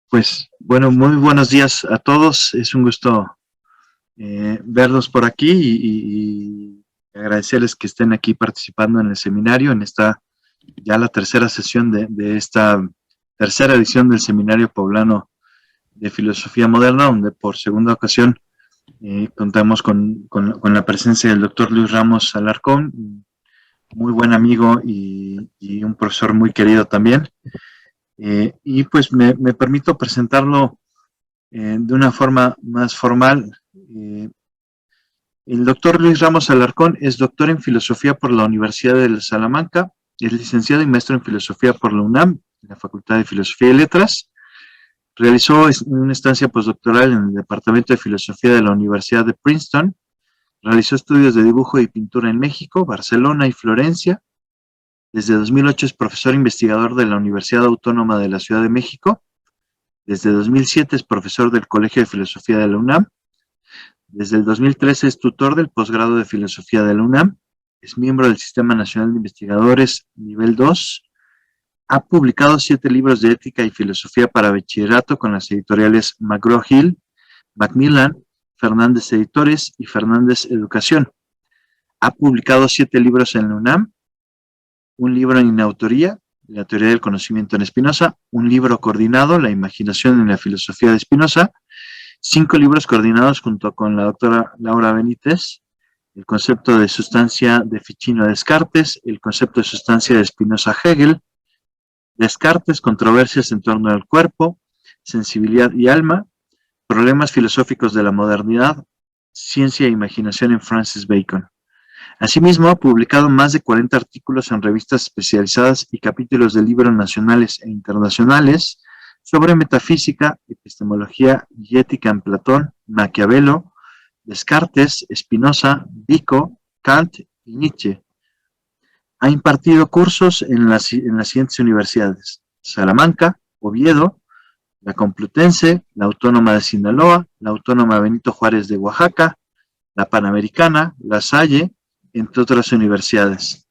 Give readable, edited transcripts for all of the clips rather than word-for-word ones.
Pues bueno, muy buenos días a todos. Es un gusto verlos por aquí y agradecerles que estén aquí participando en el seminario, en esta ya la tercera sesión de esta tercera edición del Seminario Poblano de Filosofía Moderna, donde por segunda ocasión contamos con la presencia del doctor Luis Ramos Alarcón, muy buen amigo y un profesor muy querido también. Y pues me permito presentarlo de una forma más formal. El doctor Luis Ramos Alarcón es doctor en filosofía por la Universidad de Salamanca, es licenciado y maestro en filosofía por la UNAM, en la Facultad de Filosofía y Letras. Realizó una estancia postdoctoral en el Departamento de Filosofía de la Universidad de Princeton. Realizó estudios de dibujo y pintura en México, Barcelona y Florencia. Desde 2008 es profesor investigador de la Universidad Autónoma de la Ciudad de México. Desde 2007 es profesor del Colegio de Filosofía de la UNAM. Desde el 2013 es tutor del posgrado de Filosofía de la UNAM. Es miembro del Sistema Nacional de Investigadores Nivel 2. Ha publicado 7 libros de ética y filosofía para bachillerato con las editoriales McGraw-Hill, Macmillan, Fernández Editores y Fernández Educación. Ha publicado 7 libros en la UNAM, un libro en autoría, La teoría del conocimiento en Spinoza, un libro coordinado, La imaginación en la filosofía de Spinoza, 5 libros coordinados junto con la doctora Laura Benítez, el concepto de sustancia de Ficino Descartes, el concepto de sustancia de Spinoza Hegel, Descartes, controversias en torno al cuerpo, sensibilidad y alma, problemas filosóficos de la modernidad, ciencia e imaginación en Francis Bacon. Asimismo, ha publicado más de 40 artículos en revistas especializadas y capítulos de libros nacionales e internacionales sobre metafísica, epistemología y ética en Platón, Maquiavelo, Descartes, Spinoza, Vico, Kant y Nietzsche. Ha impartido cursos en las siguientes universidades: Salamanca, Oviedo, la Complutense, la Autónoma de Sinaloa, la Autónoma Benito Juárez de Oaxaca, la Panamericana, La Salle, entre otras universidades.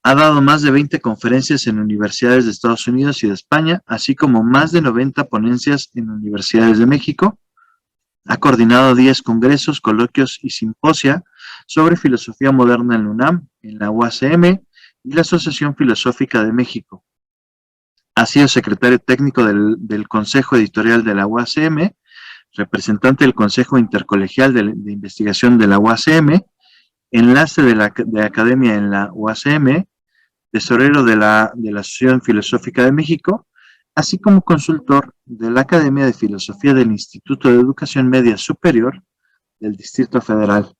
Ha dado más de 20 conferencias en universidades de Estados Unidos y de España, así como más de 90 ponencias en universidades de México. Ha coordinado 10 congresos, coloquios y simposia sobre filosofía moderna en la UNAM, en la UACM y la Asociación Filosófica de México. Ha sido secretario técnico del Consejo Editorial de la UACM, representante del Consejo Intercolegial de Investigación de la UACM, enlace de academia en la UACM, tesorero de la Asociación Filosófica de México, así como consultor de la Academia de Filosofía del Instituto de Educación Media Superior del Distrito Federal.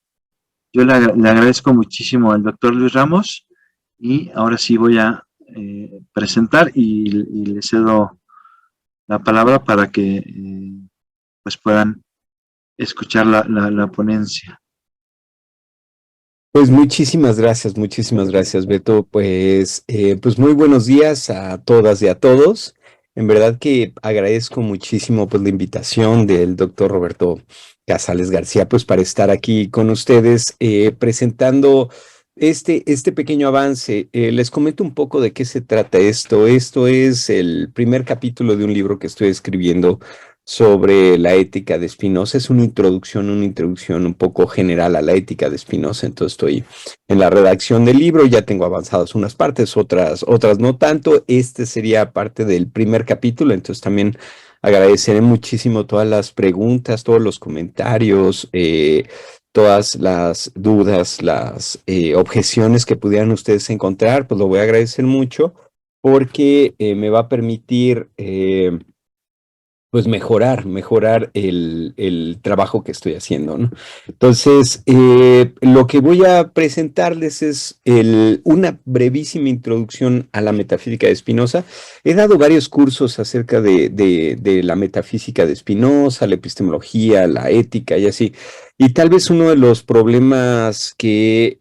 Yo le agradezco muchísimo al doctor Luis Ramos y ahora sí voy a presentar y le cedo la palabra para que pues puedan escuchar la ponencia. Pues muchísimas gracias, Beto. Pues muy buenos días a todas y a todos. En verdad que agradezco muchísimo pues la invitación del doctor Roberto Casales García pues para estar aquí con ustedes presentando este pequeño avance. Les comento un poco de qué se trata esto. Esto es el primer capítulo de un libro que estoy escribiendo sobre la ética de Spinoza. Es una introducción un poco general a la ética de Spinoza. Entonces estoy en la redacción del libro, ya tengo avanzadas unas partes, otras no tanto. Este sería parte del primer capítulo, entonces también agradeceré muchísimo todas las preguntas, todos los comentarios, todas las dudas, las objeciones que pudieran ustedes encontrar, pues lo voy a agradecer mucho porque me va a permitir pues mejorar el trabajo que estoy haciendo, ¿no? Entonces, lo que voy a presentarles es una brevísima introducción a la metafísica de Spinoza. He dado varios cursos acerca de la metafísica de Spinoza, la epistemología, la ética y así. Y tal vez uno de los problemas que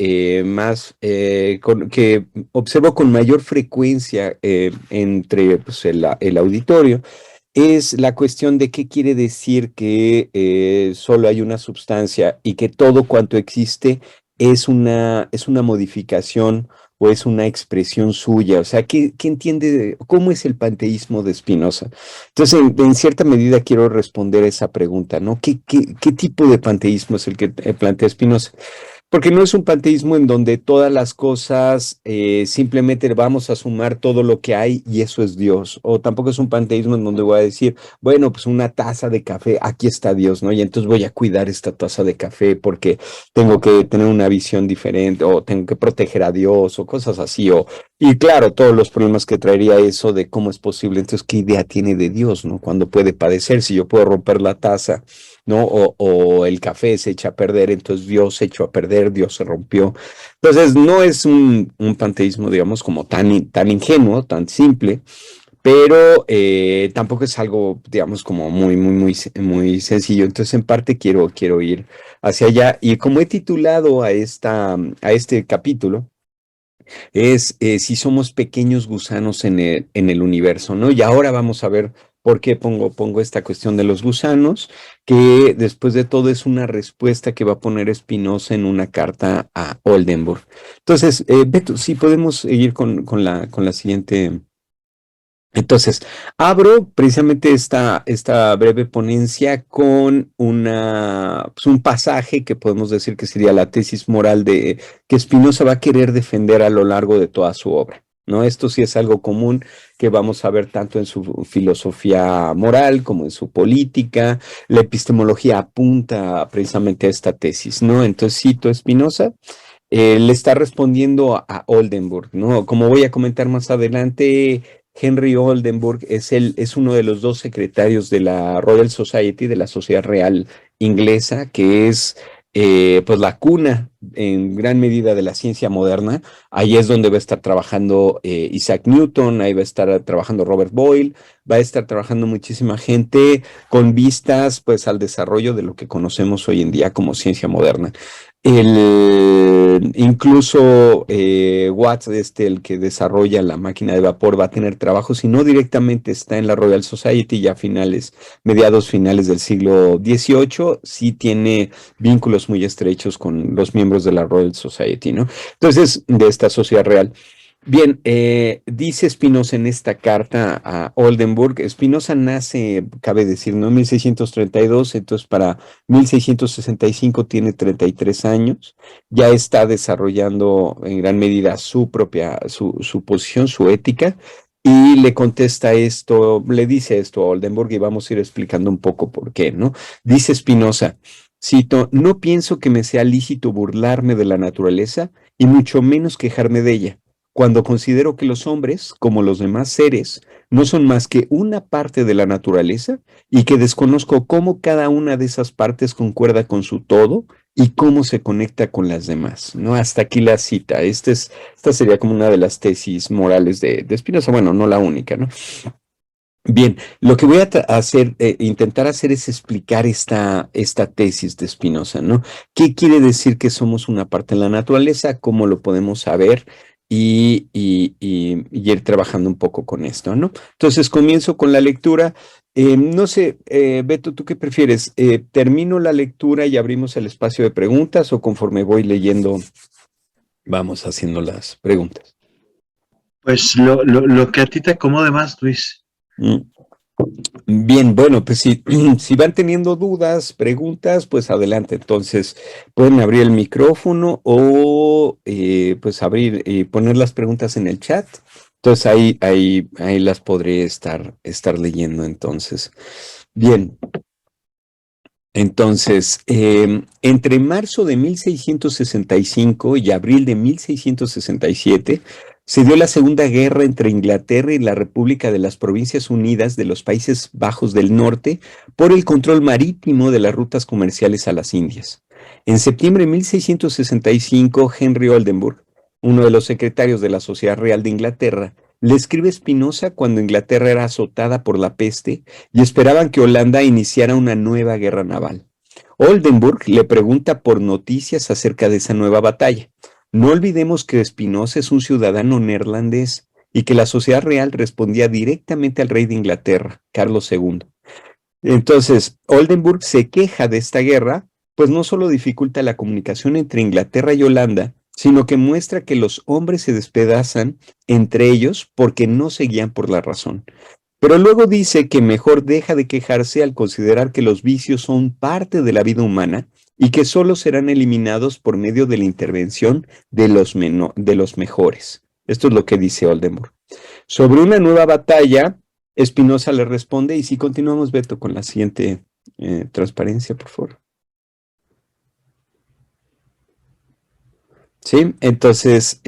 que observo con mayor frecuencia entre pues, el auditorio es la cuestión de qué quiere decir que solo hay una sustancia y que todo cuanto existe es una modificación o es una expresión suya. O sea, ¿qué entiende? ¿Cómo es el panteísmo de Spinoza? Entonces, en cierta medida quiero responder esa pregunta, ¿no? ¿Qué tipo de panteísmo es el que plantea Spinoza? Porque no es un panteísmo en donde todas las cosas simplemente vamos a sumar todo lo que hay y eso es Dios. O tampoco es un panteísmo en donde voy a decir, bueno, pues una taza de café, aquí está Dios, ¿no? Y entonces voy a cuidar esta taza de café porque tengo que tener una visión diferente o tengo que proteger a Dios o cosas así. Y claro, todos los problemas que traería eso de cómo es posible. Entonces, ¿qué idea tiene de Dios, ¿no? Cuando puede padecer, si yo puedo romper la taza, ¿no? O el café se echa a perder, entonces Dios se echó a perder, Dios se rompió. Entonces, no es un panteísmo, digamos, como tan ingenuo, tan simple, pero tampoco es algo, digamos, como muy sencillo. Entonces, en parte quiero ir hacia allá. Y como he titulado a este capítulo, es si somos pequeños gusanos en el universo, ¿no? Y ahora vamos a ver por qué pongo esta cuestión de los gusanos, que después de todo es una respuesta que va a poner Spinoza en una carta a Oldenburg. Entonces, Beto, sí podemos seguir con la siguiente. Entonces, abro precisamente esta breve ponencia con pues un pasaje que podemos decir que sería la tesis moral de que Spinoza va a querer defender a lo largo de toda su obra, ¿no? Esto sí es algo común que vamos a ver tanto en su filosofía moral como en su política. La epistemología apunta precisamente a esta tesis, ¿no? Entonces cito a Spinoza. Le está respondiendo a Oldenburg, ¿no? Como voy a comentar más adelante, Henry Oldenburg es uno de los dos secretarios de la Royal Society, de la Sociedad Real Inglesa, que es pues la cuna en gran medida de la ciencia moderna. Ahí es donde va a estar trabajando Isaac Newton, ahí va a estar trabajando Robert Boyle, va a estar trabajando muchísima gente con vistas pues al desarrollo de lo que conocemos hoy en día como ciencia moderna. Incluso Watts, el que desarrolla la máquina de vapor, va a tener trabajo, si no directamente está en la Royal Society, ya mediados finales del siglo XVIII, sí tiene vínculos muy estrechos con los miembros de la Royal Society, ¿no? Entonces, de esta sociedad real. Bien, dice Spinoza en esta carta a Oldenburg, Spinoza nace, cabe decir, ¿no? En 1632, entonces para 1665 tiene 33 años, ya está desarrollando en gran medida su posición, su ética, y le contesta esto, le dice esto a Oldenburg y vamos a ir explicando un poco por qué, ¿no? Dice Spinoza, cito, no pienso que me sea lícito burlarme de la naturaleza y mucho menos quejarme de ella cuando considero que los hombres, como los demás seres, no son más que una parte de la naturaleza y que desconozco cómo cada una de esas partes concuerda con su todo y cómo se conecta con las demás, ¿no? Hasta aquí la cita. Esta sería como una de las tesis morales de Spinoza, bueno, no la única, ¿no? Bien, lo que voy a hacer, intentar hacer es explicar esta tesis de Spinoza, ¿no? ¿Qué quiere decir que somos una parte de la naturaleza? ¿Cómo lo podemos saber? Y ir trabajando un poco con esto, ¿no? Entonces comienzo con la lectura. No sé, Beto, ¿tú qué prefieres? ¿Termino la lectura y abrimos el espacio de preguntas o conforme voy leyendo, vamos haciendo las preguntas? Pues lo que a ti te acomode más, Luis. Mm. Bien, bueno, pues si, si van teniendo dudas, preguntas, pues adelante. Entonces, pueden abrir el micrófono o pues abrir y poner las preguntas en el chat. Entonces ahí las podré estar leyendo entonces. Bien, entonces, entre marzo de 1665 y abril de 1667 se dio la Segunda Guerra entre Inglaterra y la República de las Provincias Unidas de los Países Bajos del Norte por el control marítimo de las rutas comerciales a las Indias. En septiembre de 1665, Henry Oldenburg, uno de los secretarios de la Sociedad Real de Inglaterra, le escribe a Spinoza cuando Inglaterra era azotada por la peste y esperaban que Holanda iniciara una nueva guerra naval. Oldenburg le pregunta por noticias acerca de esa nueva batalla. No olvidemos que Spinoza es un ciudadano neerlandés y que la sociedad real respondía directamente al rey de Inglaterra, Carlos II. Entonces, Oldenburg se queja de esta guerra, pues no solo dificulta la comunicación entre Inglaterra y Holanda, sino que muestra que los hombres se despedazan entre ellos porque no se guían por la razón. Pero luego dice que mejor deja de quejarse al considerar que los vicios son parte de la vida humana y que solo serán eliminados por medio de la intervención de los mejores. Esto es lo que dice Oldenburg. Sobre una nueva batalla, Spinoza le responde, y si continuamos, Beto, con la siguiente transparencia, por favor. Sí, entonces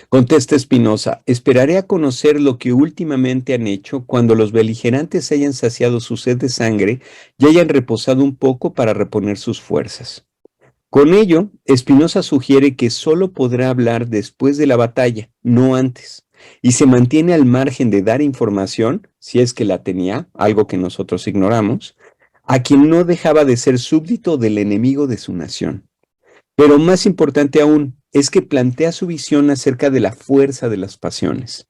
contesta Spinoza, esperaré a conocer lo que últimamente han hecho cuando los beligerantes hayan saciado su sed de sangre y hayan reposado un poco para reponer sus fuerzas. Con ello, Spinoza sugiere que solo podrá hablar después de la batalla, no antes, y se mantiene al margen de dar información, si es que la tenía, algo que nosotros ignoramos, a quien no dejaba de ser súbdito del enemigo de su nación. Pero más importante aún, es que plantea su visión acerca de la fuerza de las pasiones.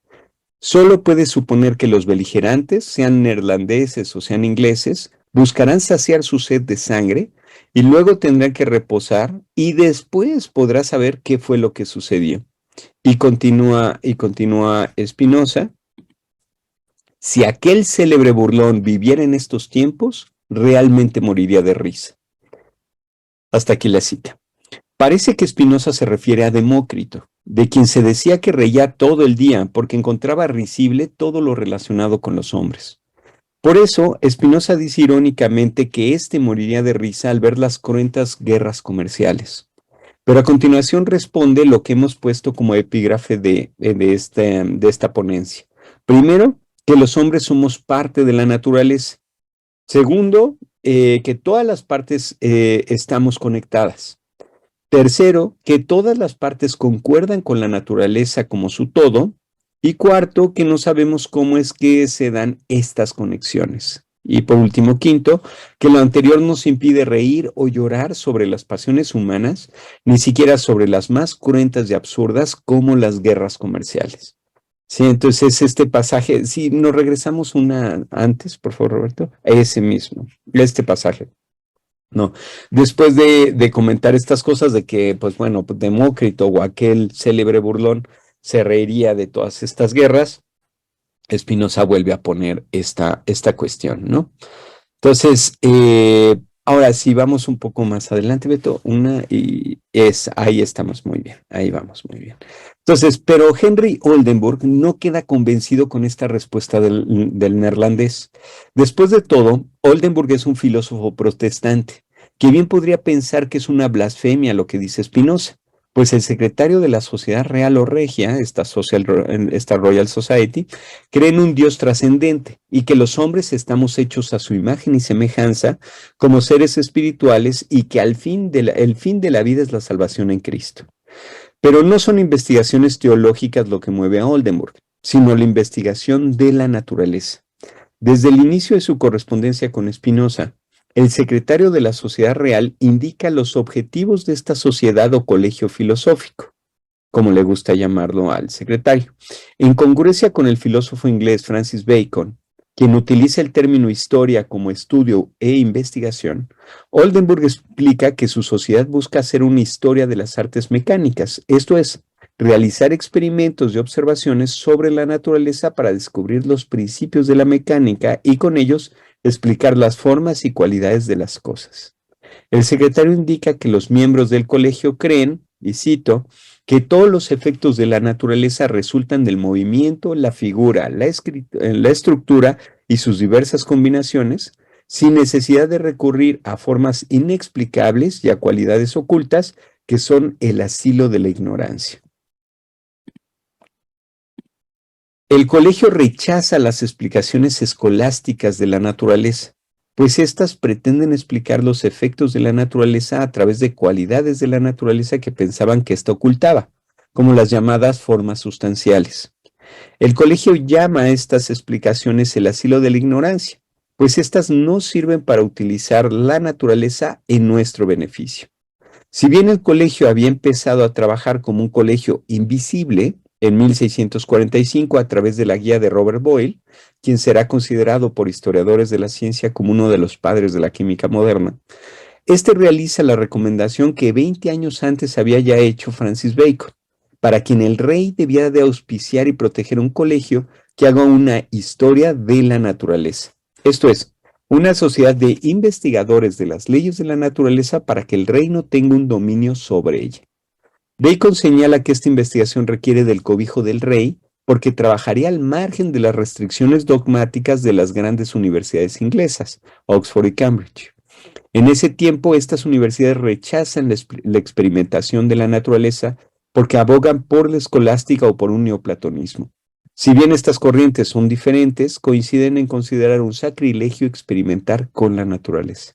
Solo puede suponer que los beligerantes, sean neerlandeses o sean ingleses, buscarán saciar su sed de sangre y luego tendrán que reposar y después podrá saber qué fue lo que sucedió. Y continúa Spinoza, si aquel célebre burlón viviera en estos tiempos, realmente moriría de risa. Hasta aquí la cita. Parece que Spinoza se refiere a Demócrito, de quien se decía que reía todo el día porque encontraba risible todo lo relacionado con los hombres. Por eso, Spinoza dice irónicamente que éste moriría de risa al ver las cruentas guerras comerciales. Pero a continuación responde lo que hemos puesto como epígrafe de esta ponencia. Primero, que los hombres somos parte de la naturaleza. Segundo, que todas las partes estamos conectadas. Tercero, que todas las partes concuerdan con la naturaleza como su todo. Y cuarto, que no sabemos cómo es que se dan estas conexiones. Y por último, quinto, que lo anterior nos impide reír o llorar sobre las pasiones humanas, ni siquiera sobre las más cruentas y absurdas como las guerras comerciales. Sí, entonces este pasaje, si nos regresamos una antes, por favor, Roberto, ese mismo, este pasaje. No, después de comentar estas cosas de que, pues bueno, Demócrito o aquel célebre burlón se reiría de todas estas guerras, Spinoza vuelve a poner esta cuestión, ¿no? Entonces, ahora sí, vamos un poco más adelante, Beto, ahí estamos muy bien, ahí vamos muy bien. Entonces, pero Henry Oldenburg no queda convencido con esta respuesta del neerlandés. Después de todo, Oldenburg es un filósofo protestante, que bien podría pensar que es una blasfemia lo que dice Spinoza, pues el secretario de la Sociedad Real o Regia, esta Royal Society, cree en un Dios trascendente y que los hombres estamos hechos a su imagen y semejanza como seres espirituales y que el fin de la vida es la salvación en Cristo. Pero no son investigaciones teológicas lo que mueve a Oldenburg, sino la investigación de la naturaleza. Desde el inicio de su correspondencia con Spinoza, el secretario de la Sociedad Real indica los objetivos de esta sociedad o colegio filosófico, como le gusta llamarlo al secretario, en congruencia con el filósofo inglés Francis Bacon, quien utiliza el término historia como estudio e investigación. Oldenburg explica que su sociedad busca hacer una historia de las artes mecánicas, esto es, realizar experimentos y observaciones sobre la naturaleza para descubrir los principios de la mecánica y con ellos explicar las formas y cualidades de las cosas. El secretario indica que los miembros del colegio creen, y cito, que todos los efectos de la naturaleza resultan del movimiento, la figura, la estructura y sus diversas combinaciones, sin necesidad de recurrir a formas inexplicables y a cualidades ocultas que son el asilo de la ignorancia. El colegio rechaza las explicaciones escolásticas de la naturaleza, pues éstas pretenden explicar los efectos de la naturaleza a través de cualidades de la naturaleza que pensaban que ésta ocultaba, como las llamadas formas sustanciales. El colegio llama a estas explicaciones el asilo de la ignorancia, pues éstas no sirven para utilizar la naturaleza en nuestro beneficio. Si bien el colegio había empezado a trabajar como un colegio invisible, en 1645 a través de la guía de Robert Boyle, quien será considerado por historiadores de la ciencia como uno de los padres de la química moderna. Este realiza la recomendación que 20 años antes había ya hecho Francis Bacon, para quien el rey debía de auspiciar y proteger un colegio que haga una historia de la naturaleza. Esto es, una sociedad de investigadores de las leyes de la naturaleza para que el reino tenga un dominio sobre ella. Bacon señala que esta investigación requiere del cobijo del rey porque trabajaría al margen de las restricciones dogmáticas de las grandes universidades inglesas, Oxford y Cambridge. En ese tiempo, estas universidades rechazan la experimentación de la naturaleza porque abogan por la escolástica o por un neoplatonismo. Si bien estas corrientes son diferentes, coinciden en considerar un sacrilegio experimentar con la naturaleza.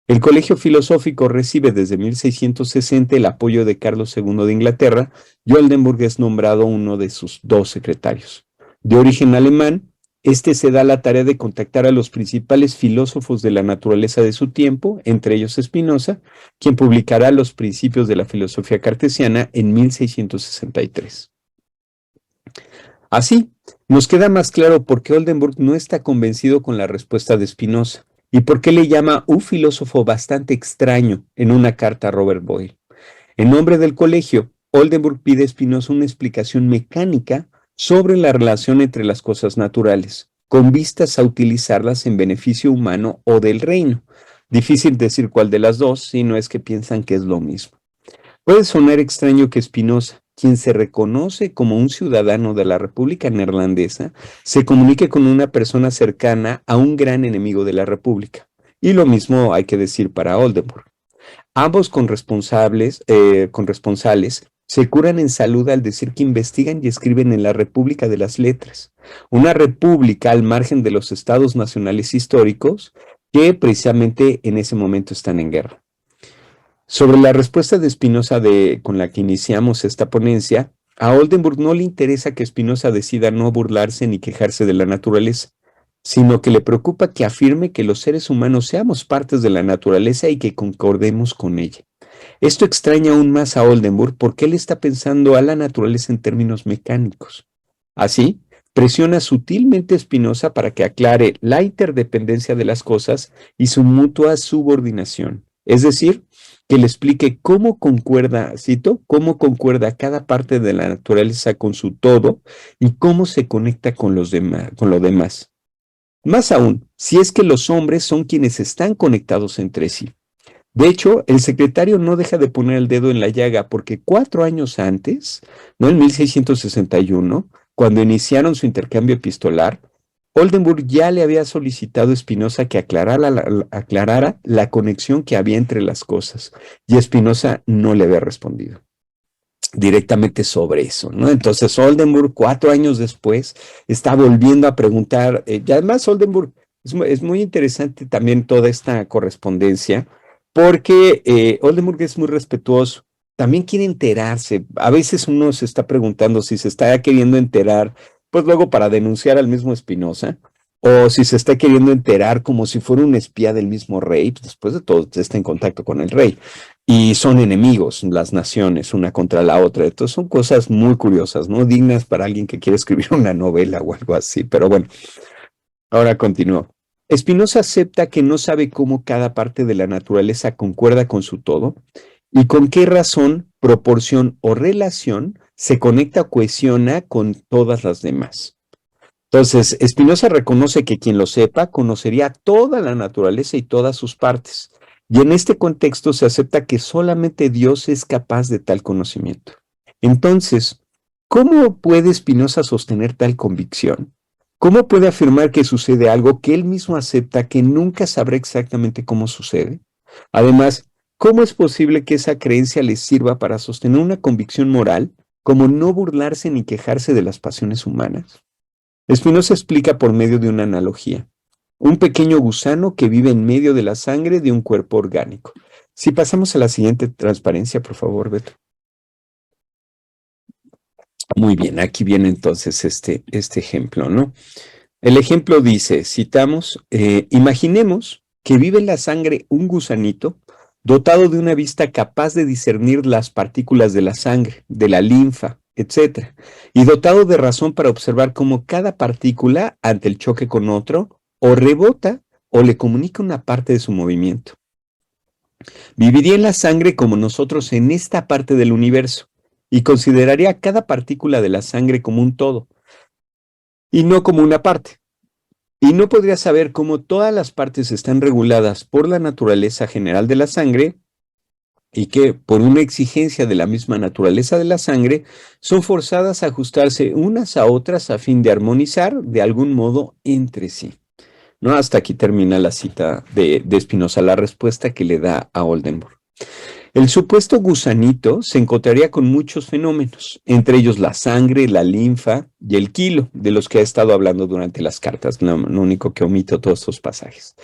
El Colegio Filosófico recibe desde 1660 el apoyo de Carlos II de Inglaterra y Oldenburg es nombrado uno de sus 2 secretarios. De origen alemán, este se da la tarea de contactar a los principales filósofos de la naturaleza de su tiempo, entre ellos Spinoza, quien publicará los principios de la filosofía cartesiana en 1663. Así, nos queda más claro por qué Oldenburg no está convencido con la respuesta de Spinoza y por qué le llama un filósofo bastante extraño en una carta a Robert Boyle. En nombre del colegio, Oldenburg pide a Spinoza una explicación mecánica sobre la relación entre las cosas naturales, con vistas a utilizarlas en beneficio humano o del reino. Difícil decir cuál de las dos, si no es que piensan que es lo mismo. Puede sonar extraño que Spinoza, quien se reconoce como un ciudadano de la República Neerlandesa, se comunique con una persona cercana a un gran enemigo de la República. Y lo mismo hay que decir para Oldenburg. Ambos corresponsales se curan en salud al decir que investigan y escriben en la República de las Letras, una república al margen de los estados nacionales históricos que precisamente en ese momento están en guerra. Sobre la respuesta de Spinoza con la que iniciamos esta ponencia, a Oldenburg no le interesa que Spinoza decida no burlarse ni quejarse de la naturaleza, sino que le preocupa que afirme que los seres humanos seamos partes de la naturaleza y que concordemos con ella. Esto extraña aún más a Oldenburg porque él está pensando a la naturaleza en términos mecánicos. Así, presiona sutilmente a Spinoza para que aclare la interdependencia de las cosas y su mutua subordinación, es decir, que le explique cómo concuerda, cito, cómo concuerda cada parte de la naturaleza con su todo y cómo se conecta con lo demás. Más aún, si es que los hombres son quienes están conectados entre sí. De hecho, el secretario no deja de poner el dedo en la llaga porque 4 años antes, ¿no? En 1661, cuando iniciaron su intercambio epistolar, Oldenburg ya le había solicitado a Spinoza que aclarara la conexión que había entre las cosas, y Spinoza no le había respondido directamente sobre eso, ¿no? Entonces Oldenburg, 4 años después, está volviendo a preguntar, y además Oldenburg, es muy interesante también toda esta correspondencia, porque Oldenburg es muy respetuoso, también quiere enterarse, a veces uno se está preguntando si se está queriendo enterar, pues luego para denunciar al mismo Spinoza, o si se está queriendo enterar como si fuera un espía del mismo rey, pues después de todo está en contacto con el rey, y son enemigos las naciones una contra la otra, entonces son cosas muy curiosas, ¿no? Dignas para alguien que quiere escribir una novela o algo así, pero bueno, ahora continúo. Spinoza acepta que no sabe cómo cada parte de la naturaleza concuerda con su todo y con qué razón, proporción o relación se conecta o cohesiona con todas las demás. Entonces, Spinoza reconoce que quien lo sepa conocería toda la naturaleza y todas sus partes. Y en este contexto se acepta que solamente Dios es capaz de tal conocimiento. Entonces, ¿cómo puede Spinoza sostener tal convicción? ¿Cómo puede afirmar que sucede algo que él mismo acepta que nunca sabrá exactamente cómo sucede? Además, ¿cómo es posible que esa creencia le sirva para sostener una convicción moral como no burlarse ni quejarse de las pasiones humanas? Spinoza explica por medio de una analogía. Un pequeño gusano que vive en medio de la sangre de un cuerpo orgánico. Si pasamos a la siguiente transparencia, por favor, Beto. Muy bien, aquí viene entonces este ejemplo, ¿no? El ejemplo dice, citamos, imaginemos que vive en la sangre un gusanito dotado de una vista capaz de discernir las partículas de la sangre, de la linfa, etc. Y dotado de razón para observar cómo cada partícula, ante el choque con otro, o rebota o le comunica una parte de su movimiento. Viviría en la sangre como nosotros en esta parte del universo y consideraría cada partícula de la sangre como un todo y no como una parte. Y no podría saber cómo todas las partes están reguladas por la naturaleza general de la sangre y que, por una exigencia de la misma naturaleza de la sangre, son forzadas a ajustarse unas a otras a fin de armonizar de algún modo entre sí. ¿No? Hasta aquí termina la cita de Spinoza, la respuesta que le da a Oldenburg. El supuesto gusanito se encontraría con muchos fenómenos, entre ellos la sangre, la linfa y el quilo, de los que he estado hablando durante las cartas, lo único que omito todos estos pasajes.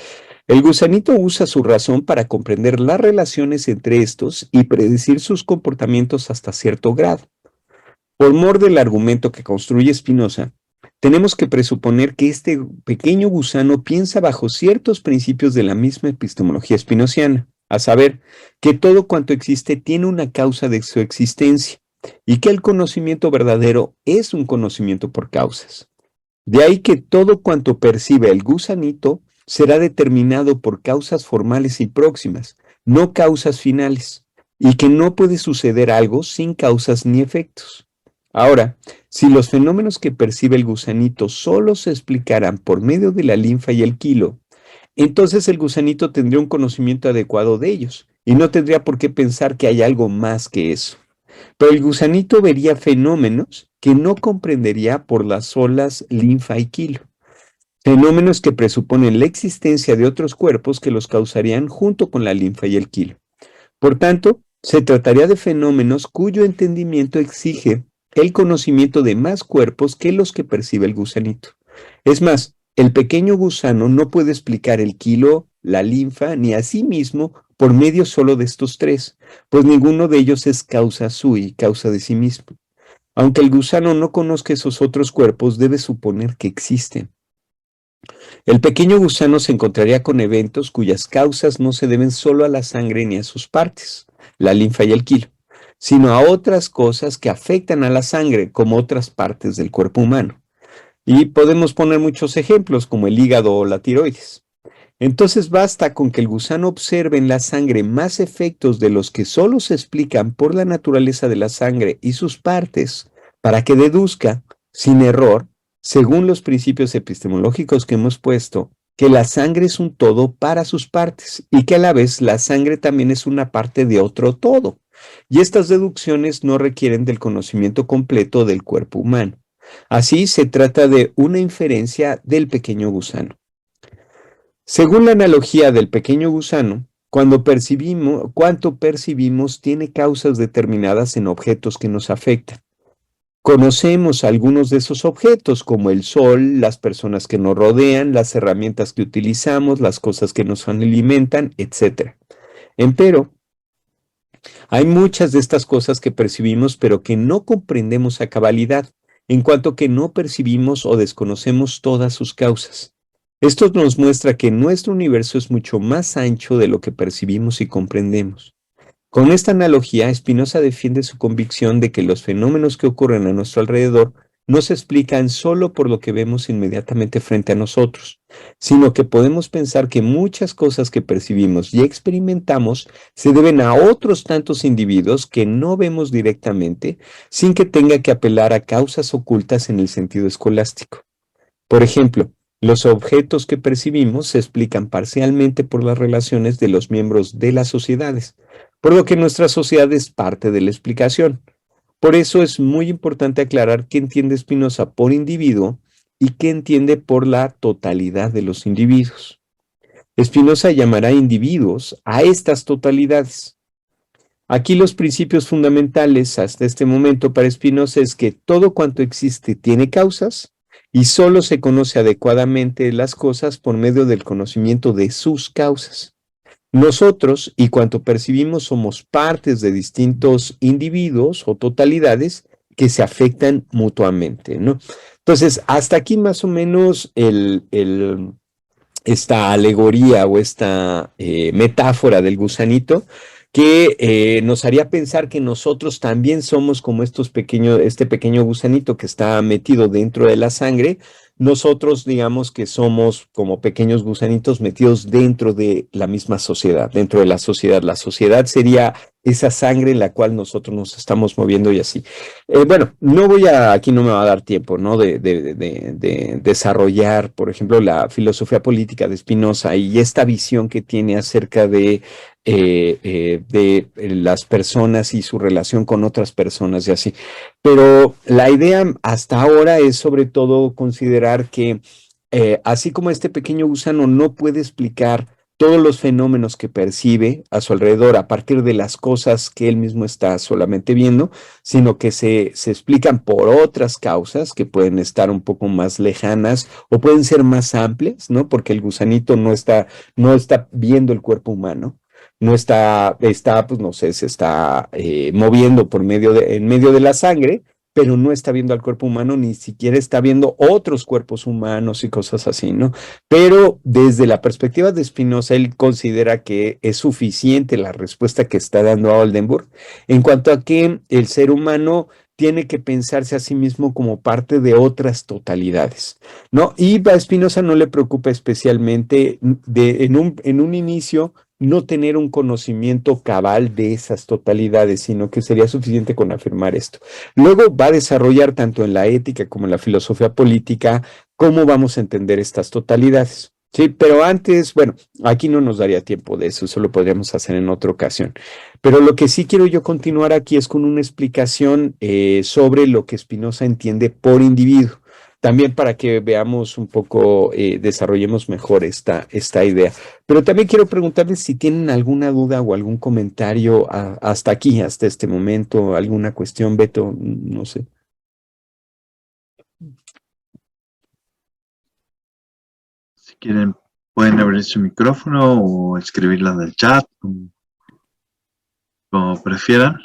El gusanito usa su razón para comprender las relaciones entre estos y predecir sus comportamientos hasta cierto grado. Por mor del argumento que construye Spinoza, tenemos que presuponer que este pequeño gusano piensa bajo ciertos principios de la misma epistemología spinoziana, a saber, que todo cuanto existe tiene una causa de su existencia y que el conocimiento verdadero es un conocimiento por causas. De ahí que todo cuanto percibe el gusanito será determinado por causas formales y próximas, no causas finales, y que no puede suceder algo sin causas ni efectos. Ahora, si los fenómenos que percibe el gusanito solo se explicaran por medio de la linfa y el quilo, entonces el gusanito tendría un conocimiento adecuado de ellos y no tendría por qué pensar que hay algo más que eso. Pero el gusanito vería fenómenos que no comprendería por las solas linfa y quilo. Fenómenos que presuponen la existencia de otros cuerpos que los causarían junto con la linfa y el quilo. Por tanto, se trataría de fenómenos cuyo entendimiento exige el conocimiento de más cuerpos que los que percibe el gusanito. Es más, el pequeño gusano no puede explicar el quilo, la linfa, ni a sí mismo por medio solo de estos tres, pues ninguno de ellos es causa sui, causa de sí mismo. Aunque el gusano no conozca esos otros cuerpos, debe suponer que existen. El pequeño gusano se encontraría con eventos cuyas causas no se deben solo a la sangre ni a sus partes, la linfa y el quilo, sino a otras cosas que afectan a la sangre, como otras partes del cuerpo humano. Y podemos poner muchos ejemplos, como el hígado o la tiroides. Entonces basta con que el gusano observe en la sangre más efectos de los que solo se explican por la naturaleza de la sangre y sus partes, para que deduzca, sin error, según los principios epistemológicos que hemos puesto, que la sangre es un todo para sus partes y que a la vez la sangre también es una parte de otro todo. Y estas deducciones no requieren del conocimiento completo del cuerpo humano. Así se trata de una inferencia del pequeño gusano. Según la analogía del pequeño gusano, cuanto percibimos tiene causas determinadas en objetos que nos afectan. Conocemos algunos de esos objetos, como el sol, las personas que nos rodean, las herramientas que utilizamos, las cosas que nos alimentan, etc. Empero, hay muchas de estas cosas que percibimos, pero que no comprendemos a cabalidad, en cuanto que no percibimos o desconocemos todas sus causas. Esto nos muestra que nuestro universo es mucho más ancho de lo que percibimos y comprendemos. Con esta analogía, Spinoza defiende su convicción de que los fenómenos que ocurren a nuestro alrededor no se explican solo por lo que vemos inmediatamente frente a nosotros, sino que podemos pensar que muchas cosas que percibimos y experimentamos se deben a otros tantos individuos que no vemos directamente, sin que tenga que apelar a causas ocultas en el sentido escolástico. Por ejemplo, los objetos que percibimos se explican parcialmente por las relaciones de los miembros de las sociedades, por lo que nuestra sociedad es parte de la explicación. Por eso es muy importante aclarar qué entiende Spinoza por individuo y qué entiende por la totalidad de los individuos. Spinoza llamará individuos a estas totalidades. Aquí los principios fundamentales hasta este momento para Spinoza es que todo cuanto existe tiene causas y solo se conoce adecuadamente las cosas por medio del conocimiento de sus causas. Nosotros y cuanto percibimos somos partes de distintos individuos o totalidades que se afectan mutuamente, ¿no? Entonces, hasta aquí más o menos esta alegoría o esta metáfora del gusanito, que nos haría pensar que nosotros también somos como este pequeño gusanito que está metido dentro de la sangre. Nosotros digamos que somos como pequeños gusanitos metidos dentro de la misma sociedad, dentro de la sociedad. La sociedad sería esa sangre en la cual nosotros nos estamos moviendo y así. Bueno, aquí no me va a dar tiempo, ¿no? De desarrollar, por ejemplo, la filosofía política de Spinoza y esta visión que tiene acerca de las personas y su relación con otras personas y así. Pero la idea hasta ahora es sobre todo considerar que así como este pequeño gusano no puede explicar todos los fenómenos que percibe a su alrededor a partir de las cosas que él mismo está solamente viendo, sino que se explican por otras causas que pueden estar un poco más lejanas o pueden ser más amplias, ¿no? Porque el gusanito no está viendo el cuerpo humano, no está, pues no sé, se está moviendo en medio de la sangre, pero no está viendo al cuerpo humano, ni siquiera está viendo otros cuerpos humanos y cosas así, ¿no? Pero desde la perspectiva de Spinoza, él considera que es suficiente la respuesta que está dando a Oldenburg en cuanto a que el ser humano tiene que pensarse a sí mismo como parte de otras totalidades, ¿no? Y a Spinoza no le preocupa especialmente en un inicio no tener un conocimiento cabal de esas totalidades, sino que sería suficiente con afirmar esto. Luego va a desarrollar tanto en la ética como en la filosofía política cómo vamos a entender estas totalidades. Sí, pero antes, bueno, aquí no nos daría tiempo de eso lo podríamos hacer en otra ocasión. Pero lo que sí quiero yo continuar aquí es con una explicación sobre lo que Spinoza entiende por individuo. También para que veamos un poco, desarrollemos mejor esta idea. Pero también quiero preguntarles si tienen alguna duda o algún comentario hasta aquí, hasta este momento, alguna cuestión, Beto, no sé. Si quieren, pueden abrir su micrófono o escribirla en el chat, como prefieran.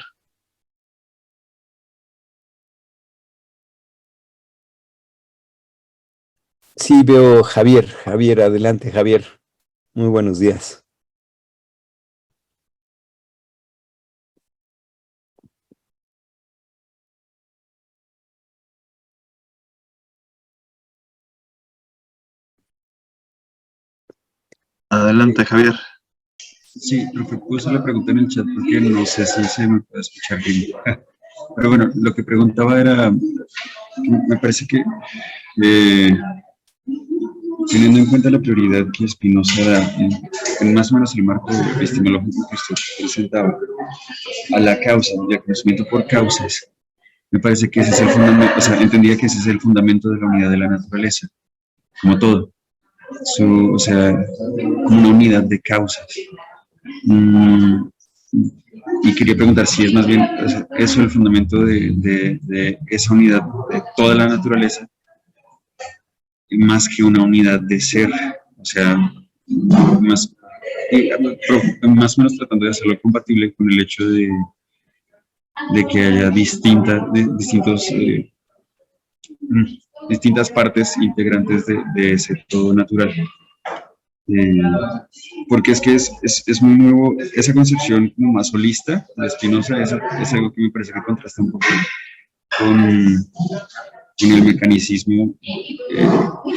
Sí, veo Javier. Javier, adelante, Javier. Muy buenos días. Adelante, Javier. Sí, profe, puse la pregunta en el chat porque no sé si se me puede escuchar bien. Pero bueno, lo que preguntaba era, me parece que teniendo en cuenta la prioridad que Spinoza da en más o menos el marco epistemológico que usted presentaba a la causa y al conocimiento por causas, me parece que ese es el fundamento, o sea, entendía que ese es el fundamento de la unidad de la naturaleza, como todo, o sea, como una unidad de causas. Mm, y quería preguntar si es más bien eso el fundamento de esa unidad de toda la naturaleza, más que una unidad de ser, o sea, más, más o menos tratando de hacerlo compatible con el hecho de que haya distintas partes integrantes de ese todo natural. Eh, Porque es que es muy nuevo, esa concepción como más holista de Spinoza es algo que me parece que contrasta un poco con el mecanicismo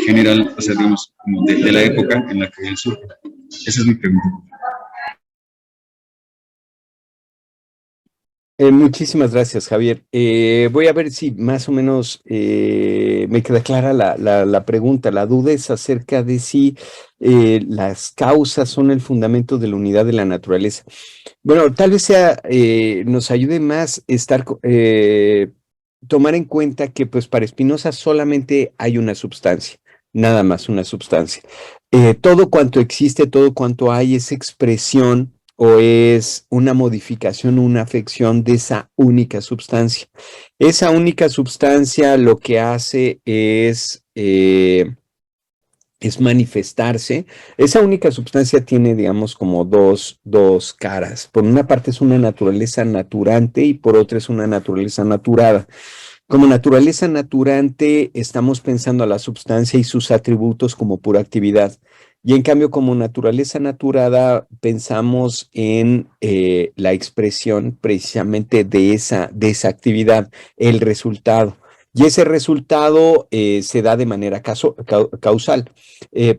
general, o sea, digamos, como de la época en la que él surge. Esa es mi pregunta. Muchísimas gracias, Javier. Voy a ver si más o menos me queda clara la pregunta. La duda es acerca de si las causas son el fundamento de la unidad de la naturaleza. Bueno, tal vez nos ayude más tomar en cuenta que pues para Spinoza solamente hay una sustancia, nada más una sustancia. Todo cuanto existe, todo cuanto hay es expresión o es una modificación, una afección de esa única sustancia. Esa única sustancia lo que hace es manifestarse. Esa única sustancia tiene, digamos, como dos caras. Por una parte es una naturaleza naturante y por otra es una naturaleza naturada. Como naturaleza naturante, estamos pensando a la sustancia y sus atributos como pura actividad. Y en cambio, como naturaleza naturada, pensamos en la expresión precisamente de esa actividad, el resultado. Y ese resultado se da de manera causal.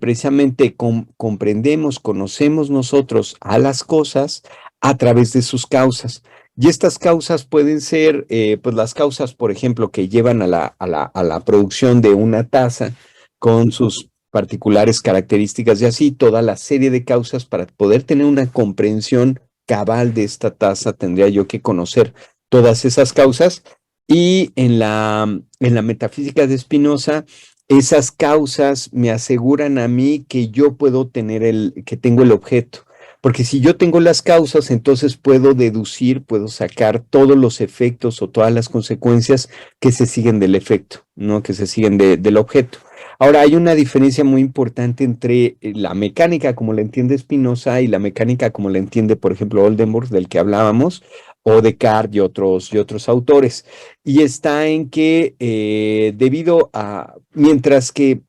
Precisamente comprendemos, conocemos nosotros a las cosas a través de sus causas. Y estas causas pueden ser, pues las causas, por ejemplo, que llevan a la producción de una taza con sus particulares características y así toda la serie de causas. Para poder tener una comprensión cabal de esta taza, tendría yo que conocer todas esas causas. Y en la metafísica de Spinoza, esas causas me aseguran a mí que yo puedo tener que tengo el objeto. Porque si yo tengo las causas, entonces puedo deducir, puedo sacar todos los efectos o todas las consecuencias que se siguen del efecto, ¿no? Que se siguen del objeto. Ahora, hay una diferencia muy importante entre la mecánica como la entiende Spinoza y la mecánica como la entiende, por ejemplo, Oldenburg, del que hablábamos, o Descartes y otros autores. Y está en que mientras que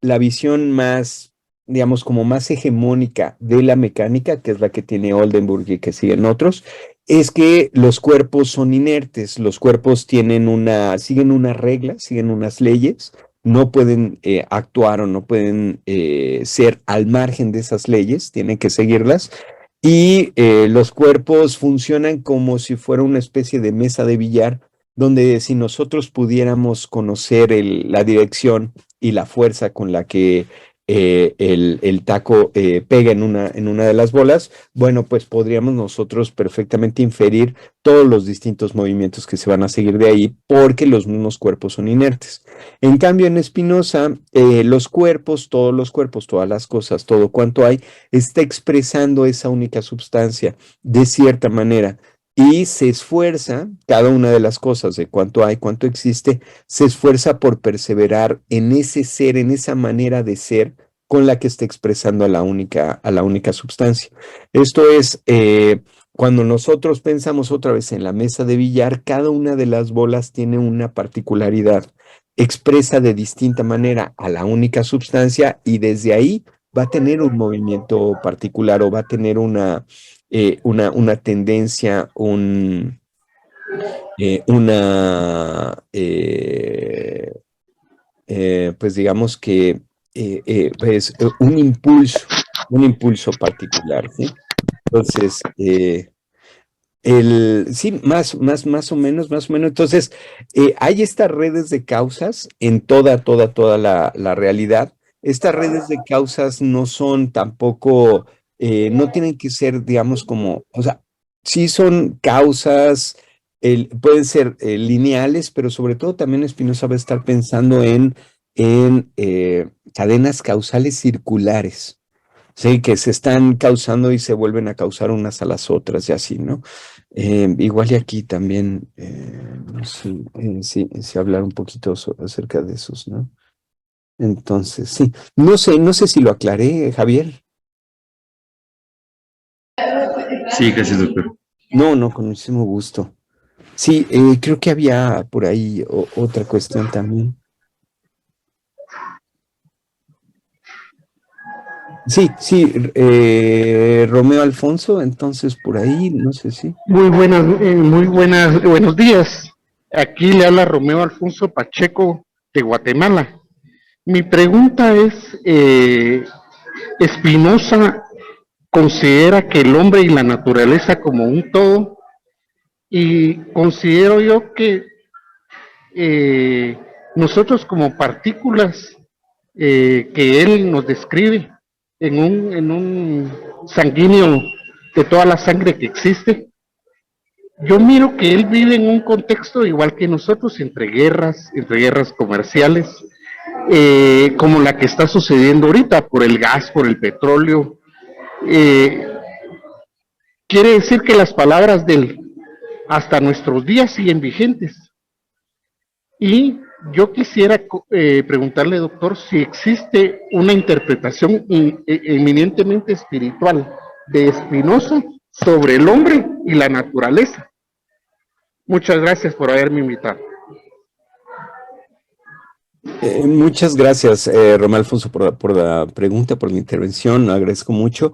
la visión más, digamos, como más hegemónica de la mecánica, que es la que tiene Oldenburg y que siguen otros, es que los cuerpos son inertes, los cuerpos siguen unas reglas, siguen unas leyes, no pueden actuar o no pueden ser al margen de esas leyes, tienen que seguirlas. Y los cuerpos funcionan como si fuera una especie de mesa de billar, donde si nosotros pudiéramos conocer la dirección y la fuerza con la que el taco pega en una de las bolas, bueno, pues podríamos nosotros perfectamente inferir todos los distintos movimientos que se van a seguir de ahí, porque los mismos cuerpos son inertes. En cambio, en Spinoza, los cuerpos, todos los cuerpos, todas las cosas, todo cuanto hay, está expresando esa única sustancia de cierta manera. Y se esfuerza, cada una de las cosas, de cuánto hay, cuánto existe, se esfuerza por perseverar en ese ser, en esa manera de ser con la que está expresando a la única sustancia. Esto es, cuando nosotros pensamos otra vez en la mesa de billar, cada una de las bolas tiene una particularidad, expresa de distinta manera a la única sustancia y desde ahí va a tener un movimiento particular o va a tener una tendencia, pues digamos que pues, un impulso particular, ¿sí? Entonces, sí, más o menos. Entonces, hay estas redes de causas en toda la realidad. Estas redes de causas no son tampoco, no tienen que ser, digamos, o sea, sí son causas, pueden ser lineales, pero sobre todo también Spinoza va a estar pensando en cadenas causales circulares. Sí, que se están causando y se vuelven a causar unas a las otras y así, ¿no? Igual y aquí también, no sé, sí hablar un poquito acerca de esos, ¿no? Entonces, sí, no sé si lo aclaré, Javier. Sí, gracias, doctor. No, con muchísimo gusto. Sí, creo que había por ahí otra cuestión también. Sí, Romeo Alfonso, entonces por ahí, no sé si. Buenos días. Aquí le habla Romeo Alfonso Pacheco de Guatemala. Mi pregunta es, Spinoza considera que el hombre y la naturaleza como un todo, y considero yo que nosotros como partículas que él nos describe en un sanguíneo de toda la sangre que existe, yo miro que él vive en un contexto igual que nosotros, entre guerras comerciales, como la que está sucediendo ahorita por el gas, por el petróleo. Eh, Quiere decir que las palabras de él hasta nuestros días siguen vigentes. Y yo quisiera preguntarle, doctor, si existe una interpretación eminentemente espiritual de Spinoza sobre el hombre y la naturaleza. Muchas gracias por haberme invitado. Muchas gracias, Román Alfonso, por la pregunta, por la intervención, lo agradezco mucho.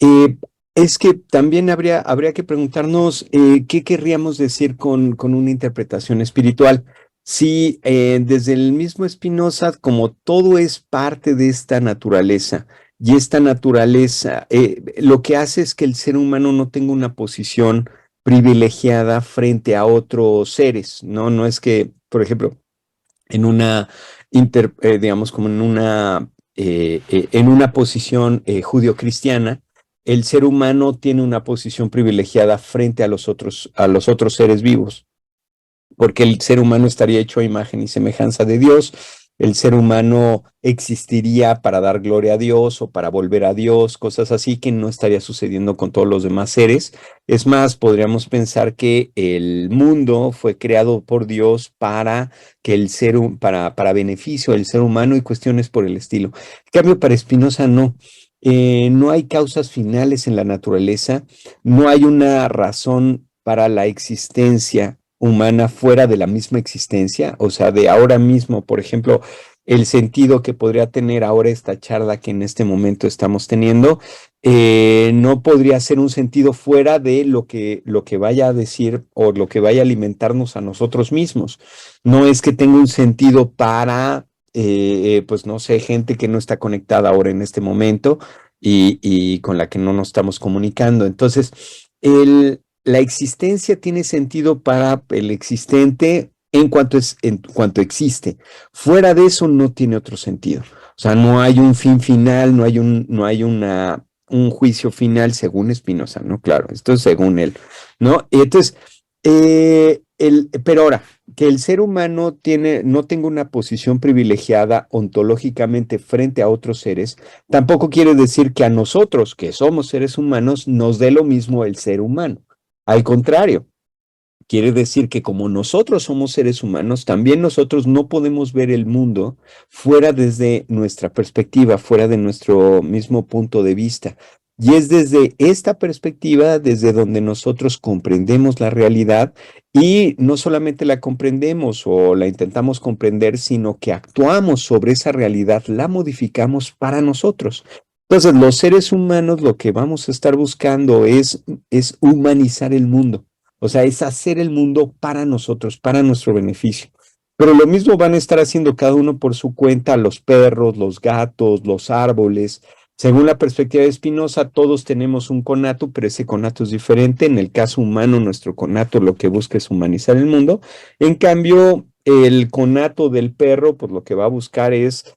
Eh, es que también habría que preguntarnos qué querríamos decir con una interpretación espiritual. Si desde el mismo Spinoza, como todo es parte de esta naturaleza, y esta naturaleza lo que hace es que el ser humano no tenga una posición privilegiada frente a otros seres, ¿no? No es que, por ejemplo, en una, digamos, como en una posición judio-cristiana, el ser humano tiene una posición privilegiada frente a los otros seres vivos, porque el ser humano estaría hecho a imagen y semejanza de Dios. El ser humano existiría para dar gloria a Dios o para volver a Dios, cosas así que no estaría sucediendo con todos los demás seres. Es más, podríamos pensar que el mundo fue creado por Dios para que para beneficio del ser humano y cuestiones por el estilo. En cambio, para Spinoza no. No hay causas finales en la naturaleza, no hay una razón para la existencia humana fuera de la misma existencia, o sea, de ahora mismo, por ejemplo, el sentido que podría tener ahora esta charla que en este momento estamos teniendo, no podría ser un sentido fuera de lo que vaya a decir o lo que vaya a alimentarnos a nosotros mismos. No es que tenga un sentido para, pues no sé, gente que no está conectada ahora en este momento y con la que no nos estamos comunicando. Entonces, la existencia tiene sentido para el existente en cuanto existe. Fuera de eso no tiene otro sentido. O sea, no hay un fin final, no hay un juicio final según Spinoza, ¿no? Claro, esto es según él, ¿no? Y entonces, pero ahora, que el ser humano no tenga una posición privilegiada ontológicamente frente a otros seres, tampoco quiere decir que a nosotros, que somos seres humanos, nos dé lo mismo el ser humano. Al contrario, quiere decir que como nosotros somos seres humanos, también nosotros no podemos ver el mundo fuera desde nuestra perspectiva, fuera de nuestro mismo punto de vista. Y es desde esta perspectiva desde donde nosotros comprendemos la realidad y no solamente la comprendemos o la intentamos comprender, sino que actuamos sobre esa realidad, la modificamos para nosotros. Entonces, los seres humanos lo que vamos a estar buscando es humanizar el mundo. O sea, es hacer el mundo para nosotros, para nuestro beneficio. Pero lo mismo van a estar haciendo cada uno por su cuenta, los perros, los gatos, los árboles. Según la perspectiva de Spinoza, todos tenemos un conato, pero ese conato es diferente. En el caso humano, nuestro conato lo que busca es humanizar el mundo. En cambio, el conato del perro, pues lo que va a buscar es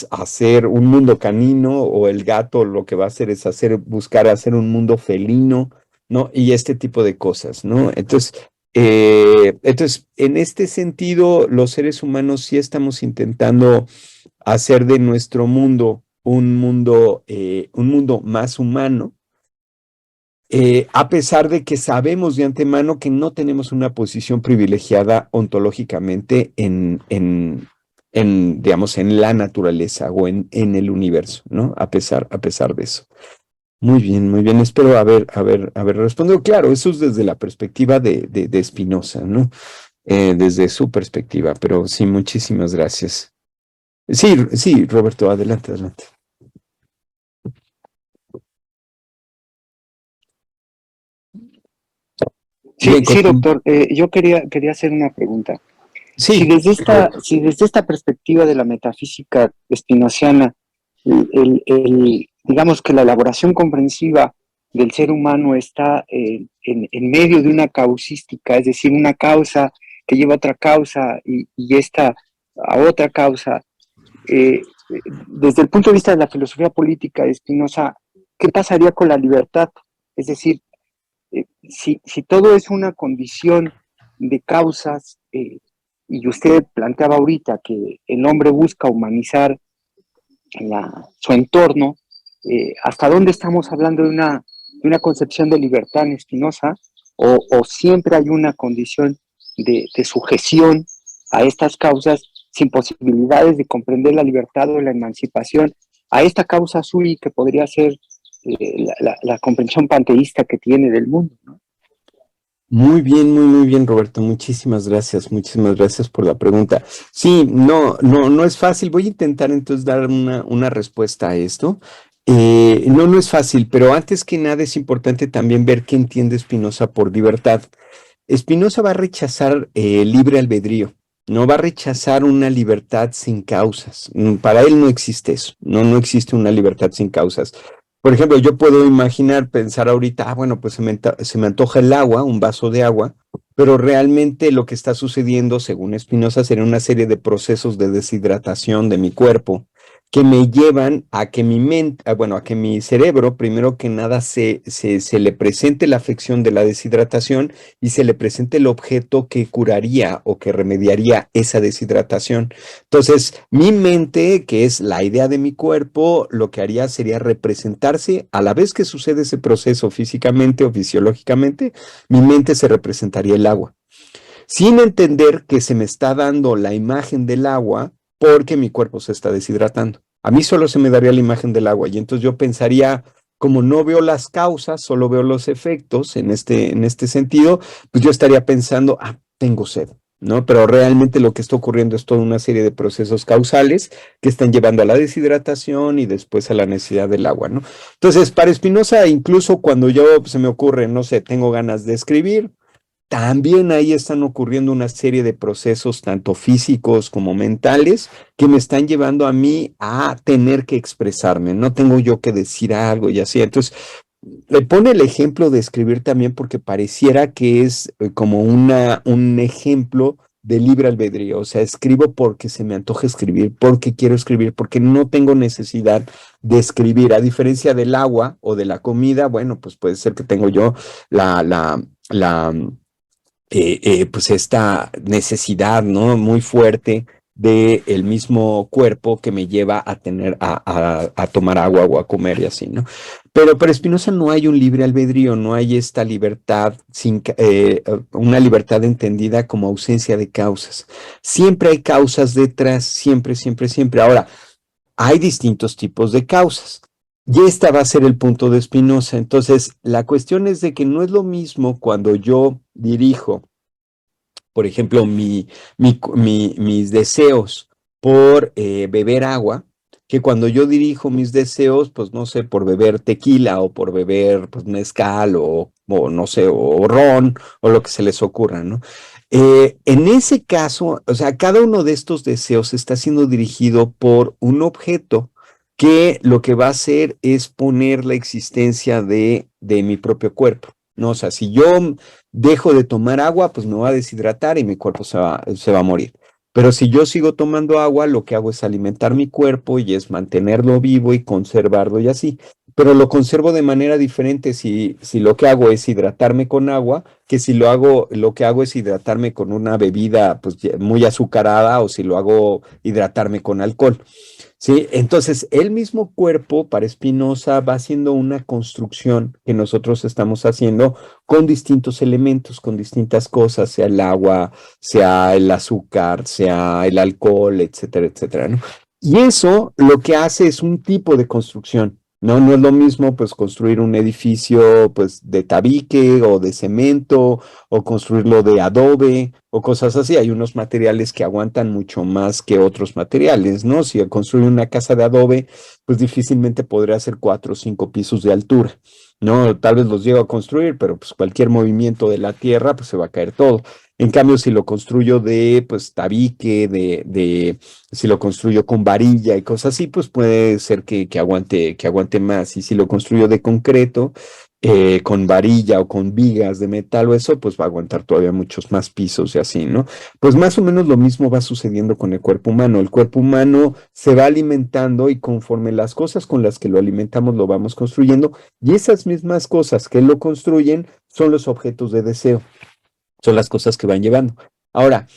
hacer un mundo canino, o el gato lo que va a hacer es buscar hacer un mundo felino, ¿no? Y este tipo de cosas, ¿no? Entonces, en este sentido, los seres humanos sí estamos intentando hacer de nuestro mundo un mundo más humano, a pesar de que sabemos de antemano que no tenemos una posición privilegiada ontológicamente digamos, en la naturaleza o en el universo, ¿no? A pesar de eso. Muy bien, muy bien. Espero haber respondido. Claro, eso es desde la perspectiva de Spinoza, ¿no? Desde su perspectiva, pero sí, muchísimas gracias. Sí, sí, Roberto, adelante, adelante. Sí, Bien, sí, doctor. Yo quería hacer una pregunta. Si sí, si desde esta perspectiva de la metafísica espinociana, digamos que la elaboración comprensiva del ser humano está en medio de una causística, es decir, una causa que lleva a otra causa y esta a otra causa, desde el punto de vista de la filosofía política de Spinoza, ¿qué pasaría con la libertad? Es decir, si todo es una condición de causas, y usted planteaba ahorita que el hombre busca humanizar su entorno, ¿hasta dónde estamos hablando de una concepción de libertad en Spinoza? ¿O siempre hay una condición de sujeción a estas causas sin posibilidades de comprender la libertad o la emancipación a esta causa sui que podría ser la comprensión panteísta que tiene del mundo, ¿no? muy bien, Roberto. Muchísimas gracias por la pregunta. Sí, no es fácil. Voy a intentar entonces dar una respuesta a esto. No es fácil, pero antes que nada es importante también ver qué entiende Spinoza por libertad. Spinoza va a rechazar el libre albedrío, no va a rechazar una libertad sin causas. Para él no existe eso, no existe una libertad sin causas. Por ejemplo, yo puedo imaginar, pensar ahorita, bueno, pues se me antoja el agua, un vaso de agua, pero realmente lo que está sucediendo, según Spinoza, sería una serie de procesos de deshidratación de mi cuerpo que me llevan a que mi mente, a que mi cerebro, primero que nada, se le presente la afección de la deshidratación y se le presente el objeto que curaría o que remediaría esa deshidratación. Entonces, mi mente, que es la idea de mi cuerpo, lo que haría sería representarse a la vez que sucede ese proceso físicamente o fisiológicamente, mi mente se representaría el agua, sin entender que se me está dando la imagen del agua porque mi cuerpo se está deshidratando. A mí solo se me daría la imagen del agua y entonces yo pensaría, como no veo las causas, solo veo los efectos en este sentido, pues yo estaría pensando, tengo sed, ¿no? Pero realmente lo que está ocurriendo es toda una serie de procesos causales que están llevando a la deshidratación y después a la necesidad del agua, ¿no? Entonces, para Spinoza, incluso cuando yo se me ocurre, no sé, tengo ganas de escribir, también ahí están ocurriendo una serie de procesos, tanto físicos como mentales, que me están llevando a mí a tener que expresarme. No tengo yo que decir algo y así. Entonces, le pone el ejemplo de escribir también porque pareciera que es como un ejemplo de libre albedrío. O sea, escribo porque se me antoja escribir, porque quiero escribir, porque no tengo necesidad de escribir. A diferencia del agua o de la comida, bueno, pues puede ser que tengo yo la pues esta necesidad, ¿no? Muy fuerte del mismo cuerpo que me lleva a tener, a tomar agua o a comer y así, ¿no? Pero para Spinoza no hay un libre albedrío, no hay esta libertad, una libertad entendida como ausencia de causas. Siempre hay causas detrás, siempre. Ahora, hay distintos tipos de causas. Y esta va a ser el punto de Spinoza. Entonces, la cuestión es de que no es lo mismo cuando yo dirijo, por ejemplo, mis deseos por beber agua, que cuando yo dirijo mis deseos, pues no sé, por beber tequila o por beber pues, mezcal o no sé, o ron o lo que se les ocurra, ¿no? En ese caso, o sea, cada uno de estos deseos está siendo dirigido por un objeto que lo que va a hacer es poner la existencia de mi propio cuerpo, ¿no? O sea, si yo dejo de tomar agua, pues me va a deshidratar y mi cuerpo se va a morir. Pero si yo sigo tomando agua, lo que hago es alimentar mi cuerpo y es mantenerlo vivo y conservarlo y así. Pero lo conservo de manera diferente si lo que hago es hidratarme con agua, que si lo que hago es hidratarme con una bebida pues, muy azucarada o si lo hago hidratarme con alcohol. Sí, entonces el mismo cuerpo para Spinoza va haciendo una construcción que nosotros estamos haciendo con distintos elementos, con distintas cosas, sea el agua, sea el azúcar, sea el alcohol, etcétera, ¿no? Y eso lo que hace es un tipo de construcción. No es lo mismo pues construir un edificio pues de tabique o de cemento o construirlo de adobe o cosas así. Hay unos materiales que aguantan mucho más que otros materiales, ¿no? Si construye una casa de adobe, pues difícilmente podría hacer 4 o 5 pisos de altura, ¿no? Tal vez los llego a construir, pero pues cualquier movimiento de la tierra, pues se va a caer todo. En cambio, si lo construyo de, pues, tabique, si lo construyo con varilla y cosas así, pues puede ser que aguante más. Y si lo construyo de concreto, con varilla o con vigas de metal o eso, pues va a aguantar todavía muchos más pisos y así, ¿no? Pues más o menos lo mismo va sucediendo con el cuerpo humano. El cuerpo humano se va alimentando y conforme las cosas con las que lo alimentamos lo vamos construyendo y esas mismas cosas que lo construyen son los objetos de deseo, son las cosas que van llevando. Ahora,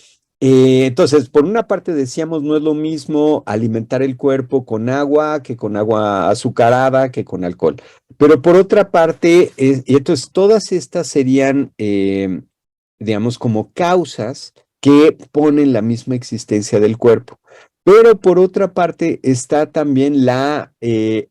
entonces, por una parte decíamos, no es lo mismo alimentar el cuerpo con agua que con agua azucarada, que con alcohol. Pero por otra parte, y entonces todas estas serían, digamos, como causas que ponen la misma existencia del cuerpo. Pero por otra parte está también la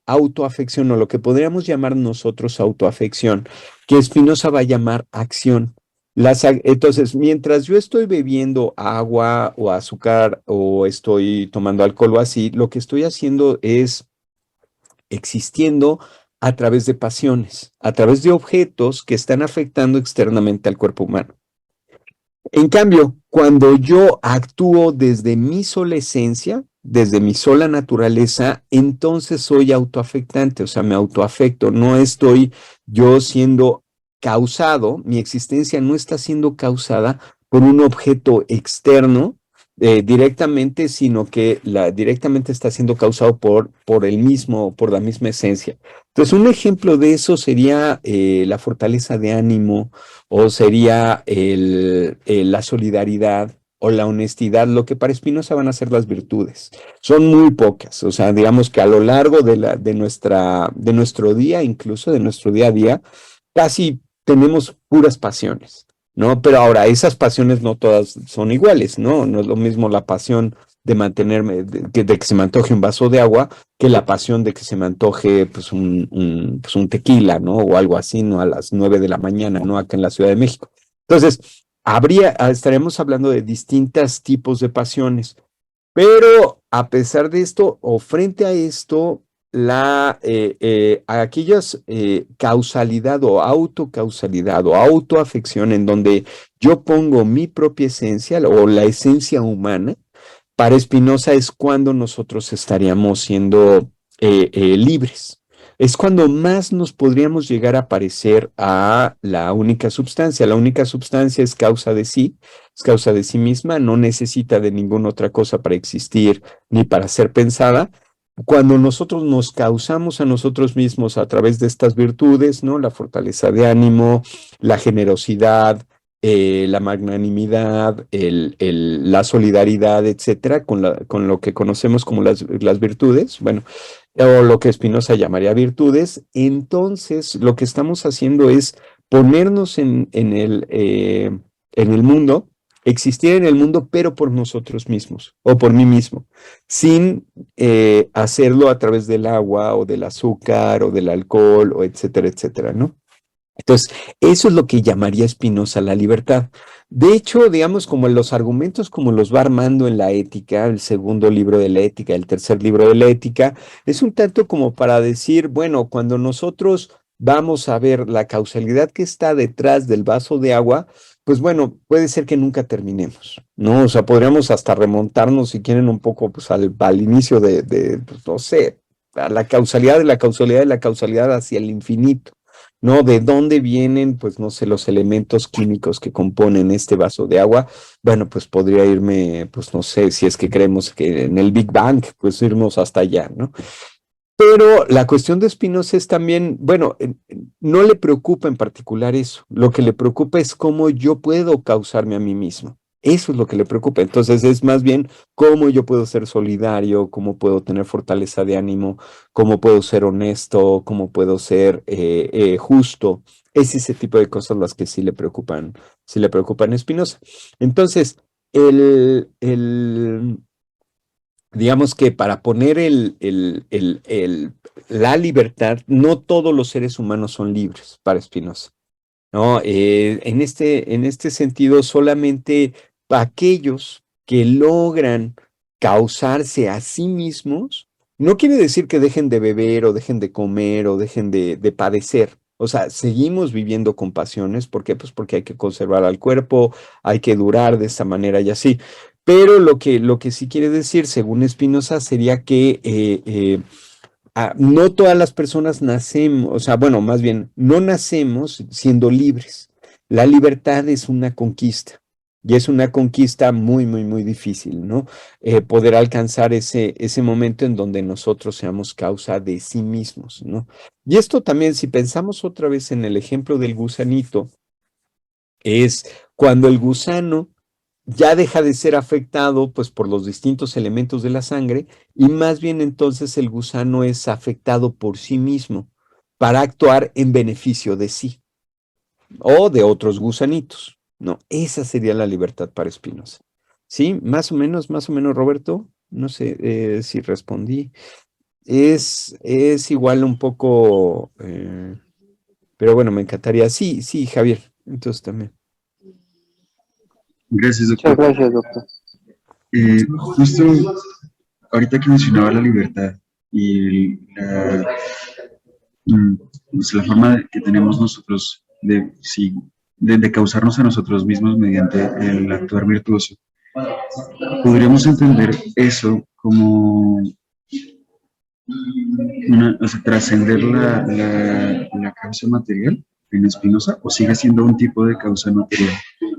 autoafección o lo que podríamos llamar nosotros autoafección, que Spinoza va a llamar acción. Entonces, mientras yo estoy bebiendo agua o azúcar o estoy tomando alcohol o así, lo que estoy haciendo es existiendo a través de pasiones, a través de objetos que están afectando externamente al cuerpo humano. En cambio, cuando yo actúo desde mi sola esencia, desde mi sola naturaleza, entonces soy autoafectante, o sea, me autoafecto, no estoy yo siendo causado, mi existencia no está siendo causada por un objeto externo directamente, sino que directamente está siendo causado por el mismo, por la misma esencia. Entonces, un ejemplo de eso sería la fortaleza de ánimo, o sería la solidaridad o la honestidad, lo que para Spinoza van a ser las virtudes. Son muy pocas, o sea, digamos que a lo largo de nuestro día, incluso de nuestro día a día, casi tenemos puras pasiones, ¿no? Pero ahora, esas pasiones no todas son iguales, ¿no? No es lo mismo la pasión de mantenerme, de que se me antoje un vaso de agua, que la pasión de que se me antoje pues pues un tequila, ¿no? O algo así, ¿no? A las 9 de la mañana, ¿no? Acá en la Ciudad de México. Entonces, estaríamos hablando de distintos tipos de pasiones, pero a pesar de esto, o frente a esto, aquellas causalidad o autocausalidad o autoafección en donde yo pongo mi propia esencia o la esencia humana, para Spinoza es cuando nosotros estaríamos siendo libres. Es cuando más nos podríamos llegar a parecer a la única substancia. La única substancia es causa de sí, es causa de sí misma, no necesita de ninguna otra cosa para existir ni para ser pensada. Cuando nosotros nos causamos a nosotros mismos a través de estas virtudes, ¿no? La fortaleza de ánimo, la generosidad, la magnanimidad, la solidaridad, etcétera, con lo que conocemos como las virtudes, bueno, o lo que Spinoza llamaría virtudes, entonces lo que estamos haciendo es ponernos en el mundo, existir en el mundo, pero por nosotros mismos, o por mí mismo, sin hacerlo a través del agua, o del azúcar, o del alcohol, o etcétera, etcétera, ¿no? Entonces, eso es lo que llamaría Spinoza la libertad. De hecho, digamos, como los argumentos como los va armando en la ética, el segundo libro de la ética, el tercer libro de la ética, es un tanto como para decir, bueno, cuando nosotros vamos a ver la causalidad que está detrás del vaso de agua, pues bueno, puede ser que nunca terminemos, ¿no? O sea, podríamos hasta remontarnos, si quieren, un poco pues, al inicio pues, no sé, a la causalidad de la causalidad de la causalidad hacia el infinito. ¿No? ¿De dónde vienen, pues, no sé, los elementos químicos que componen este vaso de agua? Bueno, pues podría irme, pues, no sé, si es que creemos que en el Big Bang, pues irnos hasta allá, ¿no? Pero la cuestión de Spinoza es también, bueno, no le preocupa en particular eso. Lo que le preocupa es cómo yo puedo causarme a mí mismo. Eso es lo que le preocupa. Entonces es más bien cómo yo puedo ser solidario, cómo puedo tener fortaleza de ánimo, cómo puedo ser honesto, cómo puedo ser justo. Es ese tipo de cosas las que sí le preocupan a Spinoza. Entonces, digamos que para poner la libertad, no todos los seres humanos son libres para Spinoza, ¿no? En este sentido, solamente aquellos que logran causarse a sí mismos, no quiere decir que dejen de beber o dejen de comer o dejen de padecer. O sea, seguimos viviendo con pasiones. ¿Por qué? Pues porque hay que conservar al cuerpo, hay que durar de esta manera y así. Pero lo que sí quiere decir, según Spinoza, sería que no todas las personas nacemos, o sea, bueno, más bien, no nacemos siendo libres. La libertad es una conquista y es una conquista muy, muy, muy difícil, ¿no? Poder alcanzar ese momento en donde nosotros seamos causa de sí mismos, ¿no? Y esto también, si pensamos otra vez en el ejemplo del gusanito, es cuando el gusano ya deja de ser afectado pues por los distintos elementos de la sangre y más bien entonces el gusano es afectado por sí mismo para actuar en beneficio de sí o de otros gusanitos, ¿no? Esa sería la libertad para Spinoza. ¿Sí? Más o menos, Roberto. No sé si respondí. Es igual un poco, pero bueno, me encantaría. Sí, sí, Javier. Entonces también. Gracias, Muchas doctor. gracias, doctor. Justo ahorita que mencionaba la libertad y pues, la forma que tenemos nosotros de, sí, de causarnos a nosotros mismos mediante el actuar virtuoso, podríamos entender eso como o sea, trascender la causa material en Spinoza, o sigue siendo un tipo de causa material,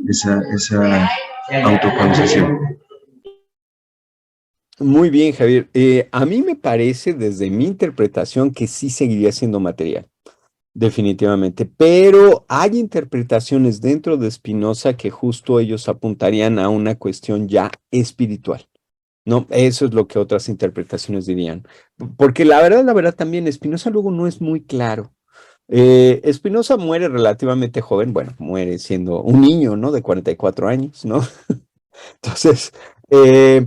esa autocausación. Muy bien, Javier. A mí me parece, desde mi interpretación, que sí seguiría siendo material, definitivamente. Pero hay interpretaciones dentro de Spinoza que justo ellos apuntarían a una cuestión ya espiritual. No, eso es lo que otras interpretaciones dirían. Porque la verdad también, Spinoza luego no es muy claro. Spinoza muere relativamente joven, bueno, muere siendo un niño, ¿no? De 44 años, ¿no? Entonces, eh,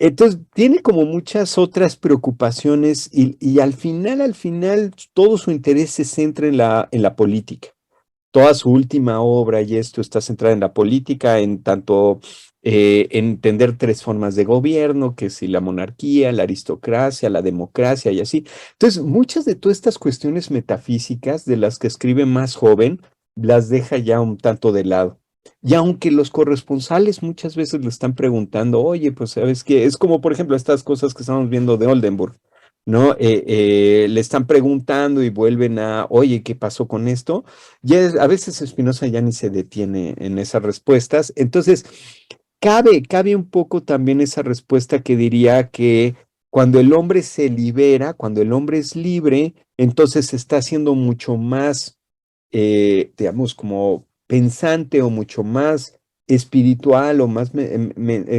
entonces, tiene como muchas otras preocupaciones y al final, todo su interés se centra en la política. Toda su última obra y esto está centrada en la política, en tanto entender tres formas de gobierno, que si la monarquía, la aristocracia, la democracia y así. Entonces, muchas de todas estas cuestiones metafísicas de las que escribe más joven, las deja ya un tanto de lado. Y aunque los corresponsales muchas veces le están preguntando, oye, pues sabes qué, es como por ejemplo estas cosas que estamos viendo de Oldenburg, ¿no? Le están preguntando y vuelven a, oye, ¿qué pasó con esto? A veces Spinoza ya ni se detiene en esas respuestas. Entonces, cabe un poco también esa respuesta que diría que cuando el hombre se libera, cuando el hombre es libre, entonces se está haciendo mucho más, digamos, como pensante o mucho más espiritual o más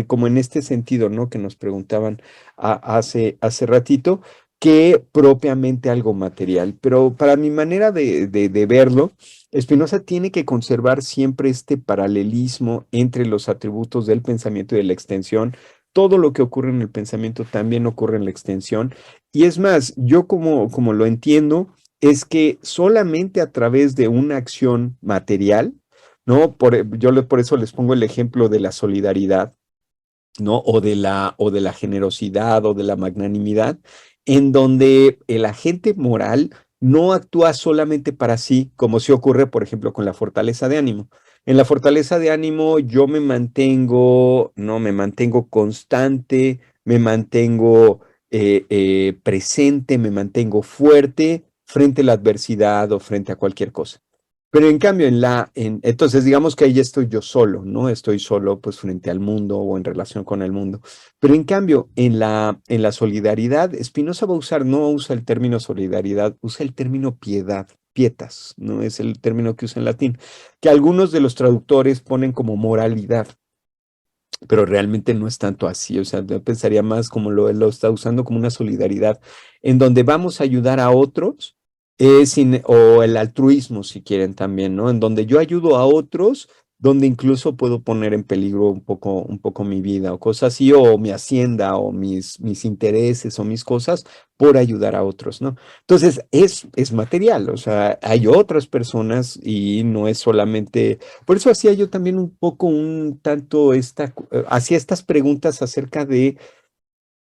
como en este sentido, ¿no? Que nos preguntaban hace ratito, que propiamente algo material. Pero para mi manera de verlo, Spinoza tiene que conservar siempre este paralelismo entre los atributos del pensamiento y de la extensión. Todo lo que ocurre en el pensamiento también ocurre en la extensión. Y es más, yo como lo entiendo, es que solamente a través de una acción material, ¿no? Por eso les pongo el ejemplo de la solidaridad, ¿no? O de la generosidad o de la magnanimidad, en donde el agente moral no actúa solamente para sí, como si ocurre, por ejemplo, con la fortaleza de ánimo. En la fortaleza de ánimo yo me mantengo, no, me mantengo constante, me mantengo presente, me mantengo fuerte frente a la adversidad o frente a cualquier cosa. Pero en cambio, entonces digamos que ahí estoy yo solo, ¿no? Estoy solo pues frente al mundo o en relación con el mundo. Pero en cambio, en la solidaridad, Spinoza no usa el término solidaridad, usa el término piedad, pietas, ¿no? Es el término que usa en latín, que algunos de los traductores ponen como moralidad, pero realmente no es tanto así, o sea, yo pensaría más como lo está usando como una solidaridad, en donde vamos a ayudar a otros, o el altruismo, si quieren también, ¿no? En donde yo ayudo a otros, donde incluso puedo poner en peligro un poco mi vida o cosas así, o mi hacienda, o mis intereses, o mis cosas, por ayudar a otros, ¿no? Entonces, es material, o sea, hay otras personas y no es solamente por eso hacía yo también un poco un tanto hacía estas preguntas acerca de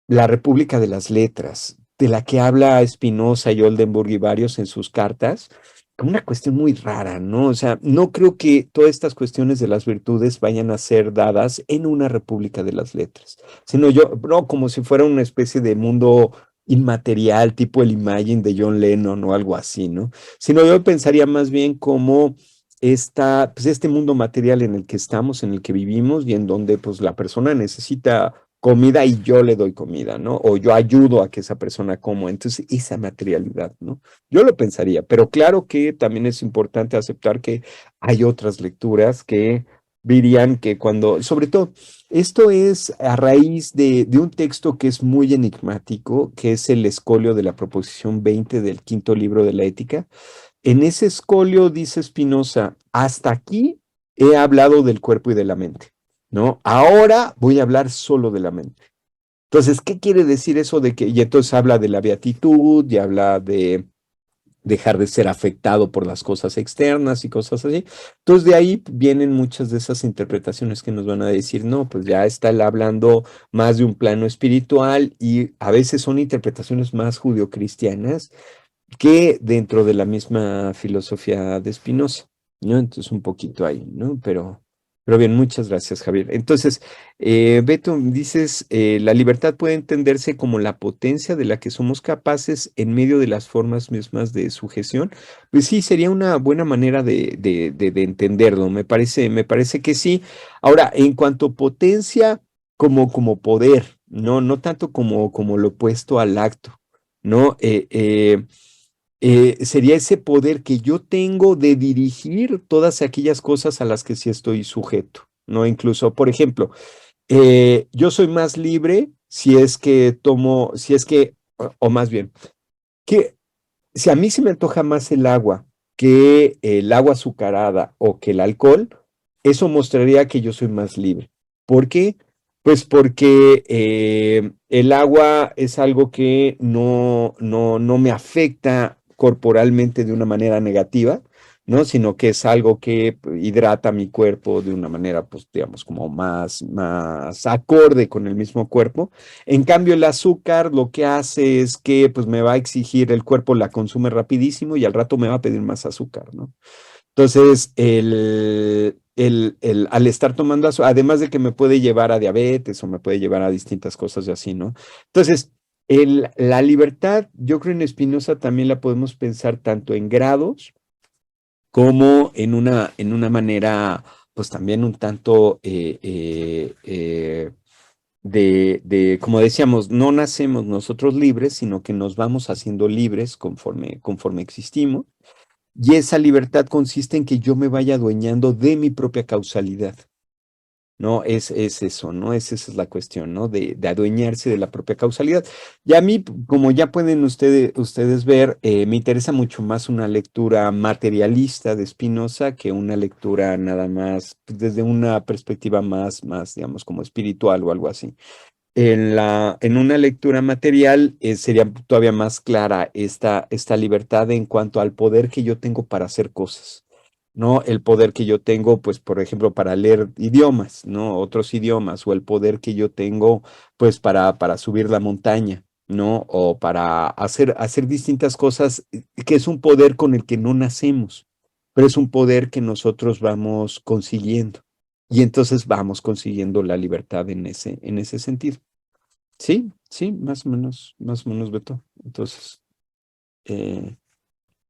la República de las Letras, de la que habla Spinoza y Oldenburg y varios en sus cartas, como una cuestión muy rara, ¿no? O sea, no creo que todas estas cuestiones de las virtudes vayan a ser dadas en una República de las Letras, sino no, como si fuera una especie de mundo inmaterial, tipo el Imagine de John Lennon o algo así, ¿no? Sino yo pensaría más bien como pues este mundo material en el que estamos, en el que vivimos y en donde pues la persona necesita comida y yo le doy comida, ¿no? O yo ayudo a que esa persona coma. Entonces, esa materialidad, ¿no? Yo lo pensaría, pero claro que también es importante aceptar que hay otras lecturas que dirían que sobre todo, esto es a raíz de un texto que es muy enigmático, que es el escolio de la proposición 20 del quinto libro de la ética. En ese escolio dice Spinoza, hasta aquí he hablado del cuerpo y de la mente, ¿no? Ahora voy a hablar solo de la mente. Entonces, ¿qué quiere decir eso de que, y entonces habla de la beatitud y habla dejar de ser afectado por las cosas externas y cosas así. Entonces de ahí vienen muchas de esas interpretaciones que nos van a decir, no, pues ya está él hablando más de un plano espiritual y a veces son interpretaciones más judeocristianas que dentro de la misma filosofía de Spinoza, ¿no? Entonces un poquito ahí, ¿no? Pero bien, muchas gracias, Javier. Entonces, Beto, dices, la libertad puede entenderse como la potencia de la que somos capaces en medio de las formas mismas de sujeción. Pues sí, sería una buena manera de entenderlo. Me parece que sí. Ahora, en cuanto a potencia, como poder, ¿no? No tanto como lo opuesto al acto, ¿no? Sería ese poder que yo tengo de dirigir todas aquellas cosas a las que sí estoy sujeto, ¿no? Incluso, por ejemplo, yo soy más libre si es que tomo, si es que, o más bien, que si a mí se me antoja más el agua que el agua azucarada o que el alcohol, eso mostraría que yo soy más libre. ¿Por qué? Pues porque el agua es algo que no me afecta corporalmente de una manera negativa, ¿no? Sino que es algo que hidrata mi cuerpo de una manera, pues, digamos, como más acorde con el mismo cuerpo. En cambio, el azúcar lo que hace es que pues me va a exigir, el cuerpo la consume rapidísimo y al rato me va a pedir más azúcar, ¿no? Entonces, al estar tomando azúcar, además de que me puede llevar a diabetes o me puede llevar a distintas cosas y así, ¿no? Entonces, la libertad, yo creo en Spinoza también la podemos pensar tanto en grados como en una manera, pues también un tanto como decíamos, no nacemos nosotros libres, sino que nos vamos haciendo libres conforme existimos. Y esa libertad consiste en que yo me vaya adueñando de mi propia causalidad. ¿No? Es eso, ¿no? Esa es la cuestión, ¿no? De adueñarse de la propia causalidad. Y a mí, como ya pueden ustedes ver, me interesa mucho más una lectura materialista de Spinoza que una lectura nada más pues, desde una perspectiva más, digamos, como espiritual o algo así. En una lectura material sería todavía más clara esta libertad en cuanto al poder que yo tengo para hacer cosas, ¿no? El poder que yo tengo, pues, por ejemplo, para leer idiomas, ¿no? Otros idiomas, o el poder que yo tengo, pues, para subir la montaña, ¿no? O para hacer distintas cosas, que es un poder con el que no nacemos, pero es un poder que nosotros vamos consiguiendo. Y entonces vamos consiguiendo la libertad en ese sentido. Sí, sí, más o menos, Beto. Entonces, eh,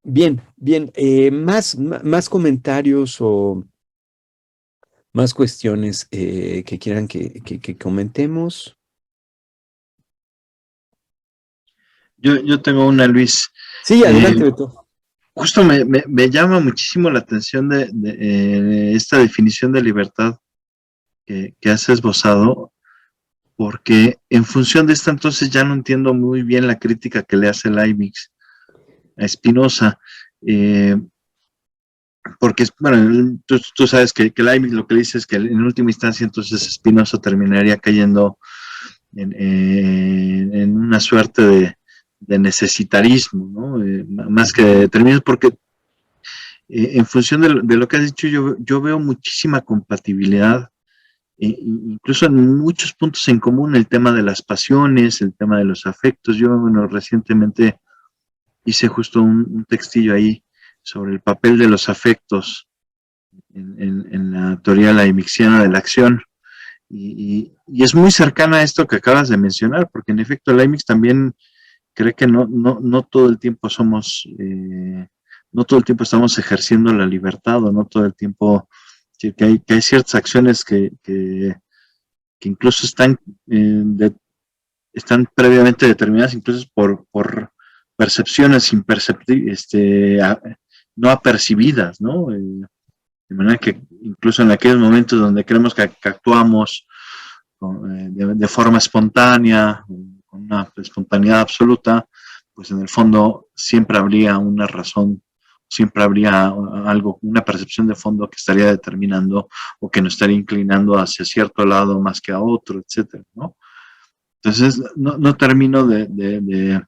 bien. Más comentarios o más cuestiones que quieran que comentemos. Yo tengo una, Luis. Sí, Eh, adelante, Beto. Justo me llama muchísimo la atención de esta definición de libertad que has esbozado, porque en función de esta entonces ya no entiendo muy bien la crítica que le hace Leibniz a Spinoza, porque, bueno, tú sabes que Leibniz lo que dice es que en última instancia entonces Spinoza terminaría cayendo en una suerte de necesitarismo, ¿no? Más que de determinismo, porque en función de lo que has dicho, yo veo muchísima compatibilidad, incluso en muchos puntos en común, el tema de las pasiones, el tema de los afectos. Yo, bueno, recientemente hice justo un textillo ahí sobre el papel de los afectos en la teoría leibniziana de la acción. Y es muy cercana a esto que acabas de mencionar, porque en efecto Leibniz también cree que no todo el tiempo no todo el tiempo estamos ejerciendo la libertad, o no todo el tiempo, que hay ciertas acciones que incluso están previamente determinadas, incluso por percepciones no apercibidas, ¿no? De manera que incluso en aquellos momentos donde creemos que actuamos de forma espontánea, con una espontaneidad absoluta, pues en el fondo siempre habría una razón, siempre habría algo, una percepción de fondo que estaría determinando o que nos estaría inclinando hacia cierto lado más que a otro, etcétera, ¿no? Entonces, no termino de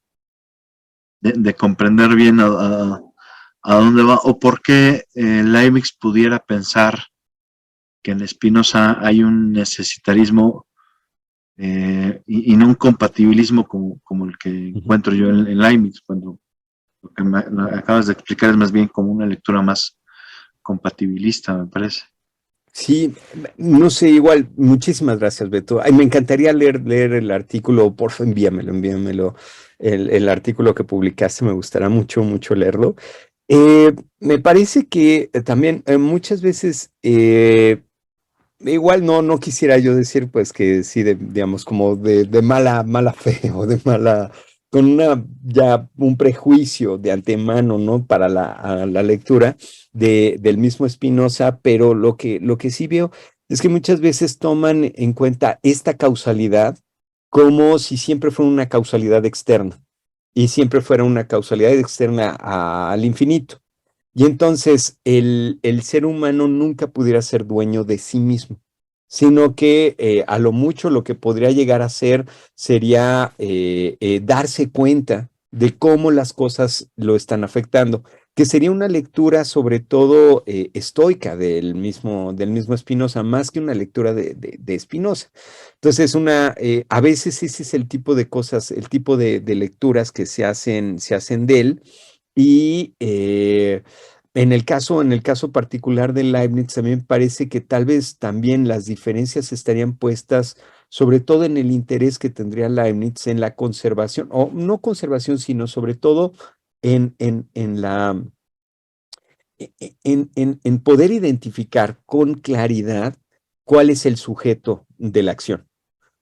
de comprender bien a dónde va, o por qué Leibniz pudiera pensar que en Spinoza hay un necesitarismo y no un compatibilismo como el que encuentro yo en Leibniz, cuando lo que me acabas de explicar es más bien como una lectura más compatibilista, me parece. Sí, no sé, igual, muchísimas gracias, Beto. Ay, me encantaría leer el artículo, por favor, envíamelo. El artículo que publicaste, me gustará mucho leerlo. Me parece que también muchas veces, igual no quisiera yo decir, pues, que sí, digamos, como de mala fe o de mala, con ya un prejuicio de antemano, ¿no? Para a la lectura del mismo Spinoza, pero lo que sí veo es que muchas veces toman en cuenta esta causalidad como si siempre fuera una causalidad externa y siempre fuera una causalidad externa al infinito. Y entonces el ser humano nunca pudiera ser dueño de sí mismo, sino que a lo mucho lo que podría llegar a ser sería darse cuenta de cómo las cosas lo están afectando, que sería una lectura sobre todo estoica del mismo Spinoza, más que una lectura de Spinoza. Entonces, a veces ese es el tipo de cosas, el tipo de lecturas que se hacen de él y en el caso particular de Leibniz, también parece que tal vez también las diferencias estarían puestas sobre todo en el interés que tendría Leibniz en la conservación, o no conservación, sino sobre todo en en poder identificar con claridad cuál es el sujeto de la acción.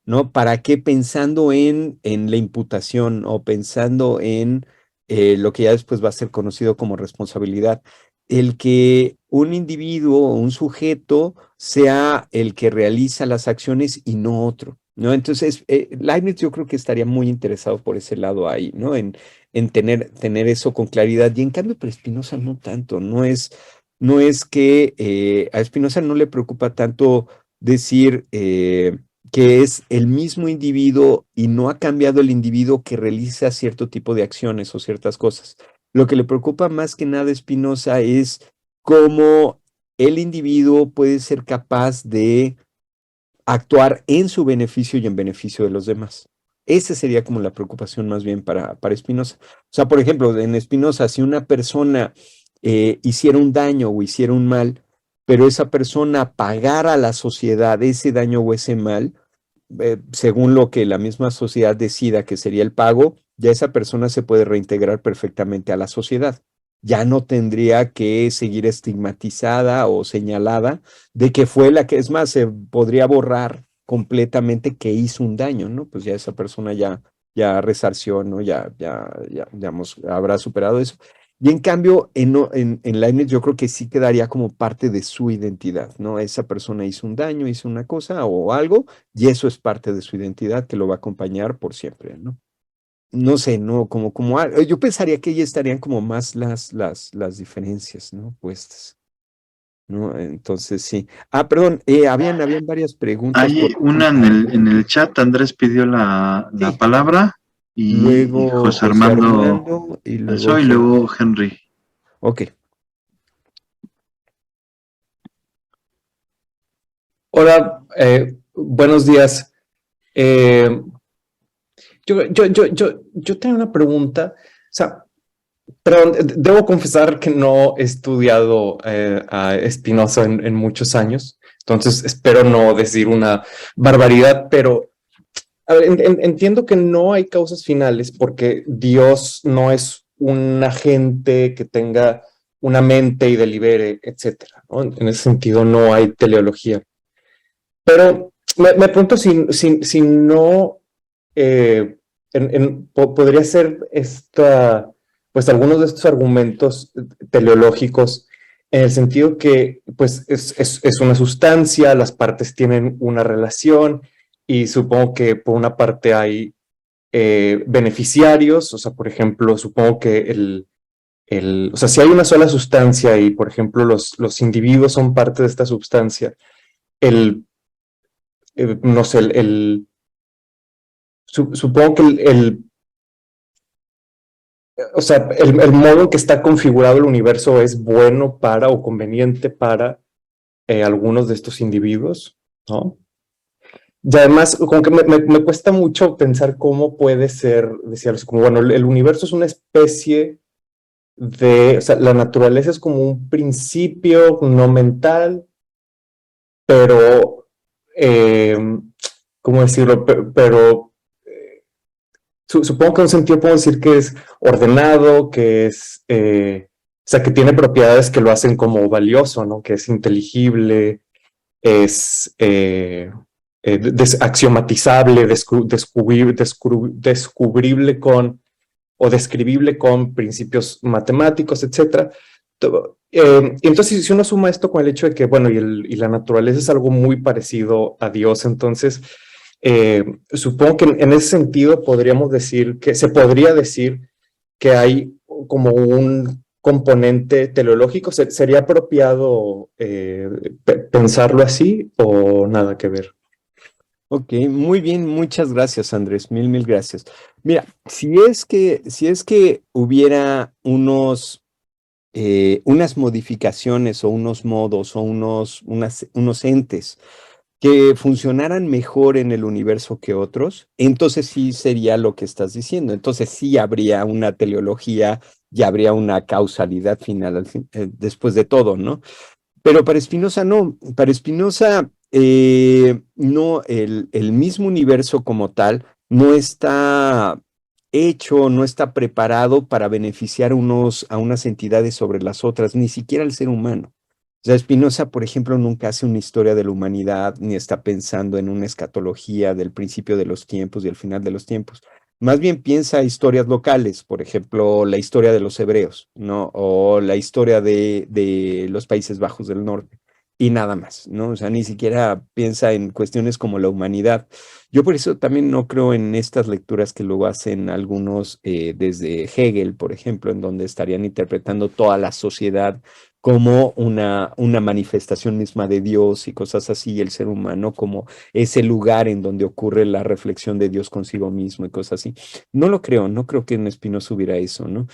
¿No? ¿Para qué pensando en la imputación o pensando en lo que ya después va a ser conocido como responsabilidad? El que un individuo o un sujeto sea el que realiza las acciones y no otro, ¿no? Entonces, Leibniz yo creo que estaría muy interesado por ese lado ahí, ¿no? En tener eso con claridad. Y en cambio, pero Spinoza no tanto, no es que a Spinoza no le preocupa tanto decir que es el mismo individuo y no ha cambiado el individuo que realiza cierto tipo de acciones o ciertas cosas. Lo que le preocupa más que nada a Spinoza es cómo el individuo puede ser capaz de actuar en su beneficio y en beneficio de los demás. Esa sería como la preocupación más bien para Spinoza. O sea, por ejemplo, en Spinoza, si una persona hiciera un daño o hiciera un mal, pero esa persona pagara a la sociedad ese daño o ese mal, según lo que la misma sociedad decida que sería el pago, ya esa persona se puede reintegrar perfectamente a la sociedad. Ya no tendría que seguir estigmatizada o señalada de que fue la que, es más, se podría borrar completamente que hizo un daño, ¿no? Pues ya esa persona ya resarció, ¿no? Digamos, habrá superado eso. Y en cambio, en Leibniz yo creo que sí quedaría como parte de su identidad, ¿no? Esa persona hizo un daño, hizo una cosa o algo, y eso es parte de su identidad que lo va a acompañar por siempre, ¿no? No sé, ¿no? Yo pensaría que ahí estarían como más las diferencias, ¿no? Puestas, ¿no? Entonces, sí. Ah, perdón, habían varias preguntas Hay por una en el chat, Andrés pidió la sí. palabra y Luego José José Armando Armando y luego alzó y Henry. luego Henry. Ok. Hola, buenos días. Eh, yo tengo una pregunta. O sea, perdón, debo confesar que no he estudiado a Spinoza en muchos años, entonces espero no decir una barbaridad, pero a ver, entiendo que no hay causas finales porque Dios no es un agente que tenga una mente y delibere, etcétera, ¿no? En ese sentido no hay teleología. Pero me pregunto si no podría ser pues algunos de estos argumentos teleológicos en el sentido que pues es una sustancia, las partes tienen una relación y supongo que por una parte hay beneficiarios, o sea, por ejemplo, supongo que o sea, si hay una sola sustancia y, por ejemplo, los individuos son parte de esta sustancia, el no sé, supongo que o sea, el modo en que está configurado el universo es bueno para o conveniente para algunos de estos individuos, ¿no? Y además, como que me cuesta mucho pensar cómo puede ser, decía, como, bueno, el universo es una especie de, o sea, la naturaleza es como un principio no mental, pero, ¿cómo decirlo? Pero supongo que en un sentido puedo decir que es ordenado, que es, o sea, que tiene propiedades que lo hacen como valioso, ¿no? Que es inteligible, es axiomatizable, descubrible con, o describible con principios matemáticos, etcétera. Y entonces, si uno suma esto con el hecho de que, bueno, y la naturaleza es algo muy parecido a Dios, entonces, supongo que en ese sentido podríamos decir que se podría decir que hay como un componente teleológico. ¿Sería apropiado pensarlo así o nada que ver? Ok, muy bien, muchas gracias, Andrés, mil gracias. Mira, si es que hubiera unas modificaciones o unos modos o unos entes que funcionaran mejor en el universo que otros, entonces sí sería lo que estás diciendo. Entonces sí habría una teleología y habría una causalidad final después de todo, ¿no? Pero para Spinoza no. Para Spinoza no, el mismo universo como tal no está hecho, no está preparado para beneficiar a unas entidades sobre las otras, ni siquiera el ser humano. O sea, Spinoza, por ejemplo, nunca hace una historia de la humanidad, ni está pensando en una escatología del principio de los tiempos y el final de los tiempos. Más bien piensa historias locales, por ejemplo, la historia de los hebreos, ¿no? O la historia de los Países Bajos del Norte, y nada más, ¿no? O sea, ni siquiera piensa en cuestiones como la humanidad. Yo por eso también no creo en estas lecturas que luego hacen algunos desde Hegel, por ejemplo, en donde estarían interpretando toda la sociedad como una manifestación misma de Dios y cosas así, y el ser humano como ese lugar en donde ocurre la reflexión de Dios consigo mismo y cosas así. No lo creo, no creo que en Spinoza hubiera eso, ¿no?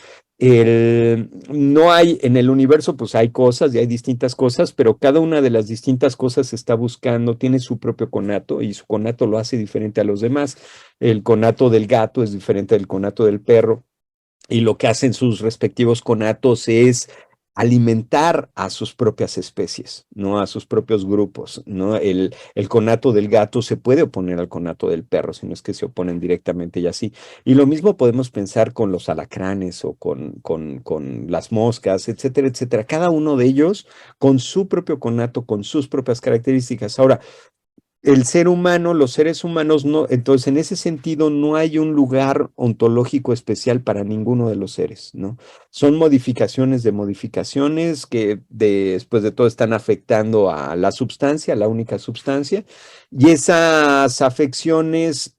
No hay, en el universo pues hay cosas y hay distintas cosas, pero cada una de las distintas cosas está buscando, tiene su propio conato y su conato lo hace diferente a los demás. El conato del gato es diferente del conato del perro y lo que hacen sus respectivos conatos es alimentar a sus propias especies, ¿no? A sus propios grupos, ¿no? El conato del gato se puede oponer al conato del perro, si no es que se oponen directamente y así. Y lo mismo podemos pensar con los alacranes o con las moscas, etcétera, etcétera. Cada uno de ellos con su propio conato, con sus propias características. Ahora, el ser humano, los seres humanos, no, entonces en ese sentido no hay un lugar ontológico especial para ninguno de los seres, ¿no? Son modificaciones de modificaciones que después de todo están afectando a la sustancia, la única sustancia, y esas afecciones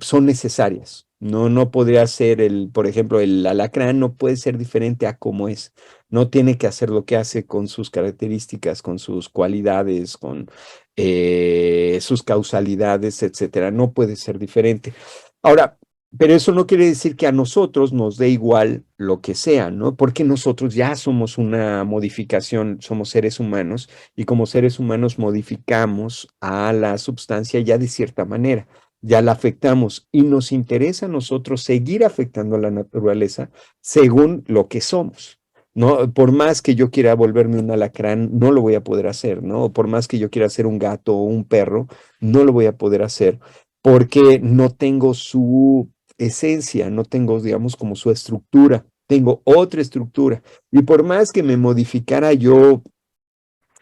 son necesarias. No, no podría ser por ejemplo, el alacrán no puede ser diferente a cómo es. No tiene que hacer lo que hace con sus características, con sus cualidades, con sus causalidades, etcétera. No puede ser diferente. Ahora, pero eso no quiere decir que a nosotros nos dé igual lo que sea, ¿no? Porque nosotros ya somos una modificación, somos seres humanos y como seres humanos modificamos a la sustancia ya de cierta manera, ya la afectamos y nos interesa a nosotros seguir afectando a la naturaleza según lo que somos. No, por más que yo quiera volverme un alacrán, no lo voy a poder hacer, ¿no? Por más que yo quiera ser un gato o un perro, no lo voy a poder hacer porque no tengo su esencia, no tengo, digamos, como su estructura, tengo otra estructura. Y por más que me modificara yo,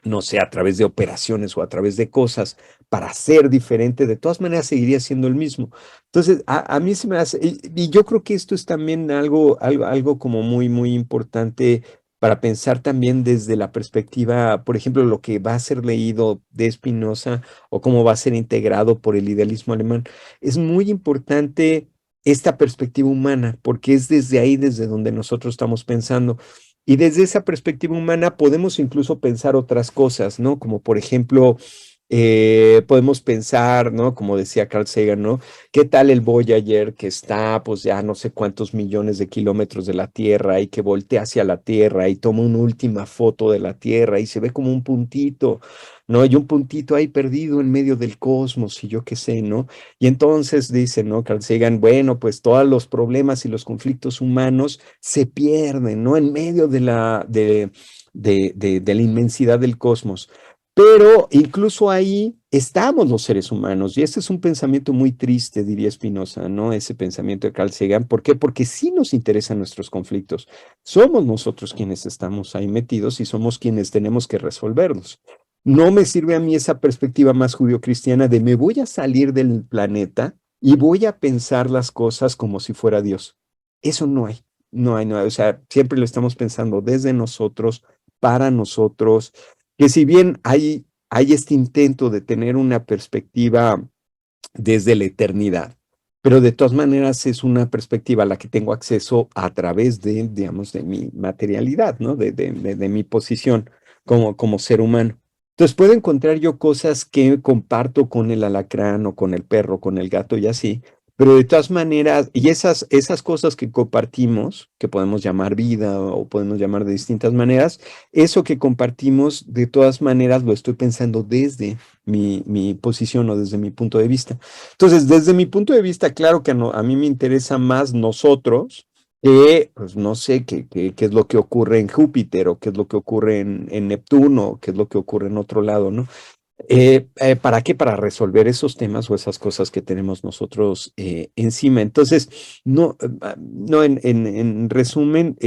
no sé, a través de operaciones o a través de cosas para ser diferente, de todas maneras seguiría siendo el mismo. Entonces, a mí se me hace, y yo creo que esto es también algo como muy importante para pensar también desde la perspectiva, por ejemplo, lo que va a ser leído de Spinoza o cómo va a ser integrado por el idealismo alemán. Es muy importante esta perspectiva humana, porque es desde ahí, desde donde nosotros estamos pensando. Y desde esa perspectiva humana podemos incluso pensar otras cosas, ¿no? Como por ejemplo, Podemos pensar, ¿no? Como decía Carl Sagan, ¿no? ¿Qué tal el Voyager que está, pues ya no sé cuántos millones de kilómetros de la Tierra y que voltea hacia la Tierra y toma una última foto de la Tierra y se ve como un puntito, ¿no? Y un puntito ahí perdido en medio del cosmos y yo qué sé, ¿no? Y entonces dice, ¿no? Carl Sagan, bueno, pues todos los problemas y los conflictos humanos se pierden, ¿no? En medio de la inmensidad del cosmos. Pero incluso ahí estamos los seres humanos, y este es un pensamiento muy triste, diría Spinoza, ¿no? Ese pensamiento de Carl Sagan. ¿Por qué? Porque sí nos interesan nuestros conflictos. Somos nosotros quienes estamos ahí metidos y somos quienes tenemos que resolverlos. No me sirve a mí esa perspectiva más judio-cristiana de me voy a salir del planeta y voy a pensar las cosas como si fuera Dios. Eso no hay, no hay. O sea, siempre lo estamos pensando desde nosotros, para nosotros, que si bien hay este intento de tener una perspectiva desde la eternidad, pero de todas maneras es una perspectiva a la que tengo acceso a través de, digamos, de mi materialidad, ¿no? De mi posición como ser humano. Entonces puedo encontrar yo cosas que comparto con el alacrán o con el perro, con el gato y así, pero de todas maneras, y esas cosas que compartimos, que podemos llamar vida o podemos llamar de distintas maneras, eso que compartimos, de todas maneras lo estoy pensando desde mi posición o desde mi punto de vista. Entonces, desde mi punto de vista, claro que a mí me interesa más nosotros que, pues no sé, qué es lo que ocurre en Júpiter o qué es lo que ocurre en Neptuno, o qué es lo que ocurre en otro lado, ¿no? ¿Para qué? Para resolver esos temas o esas cosas que tenemos nosotros encima. Entonces, no en resumen,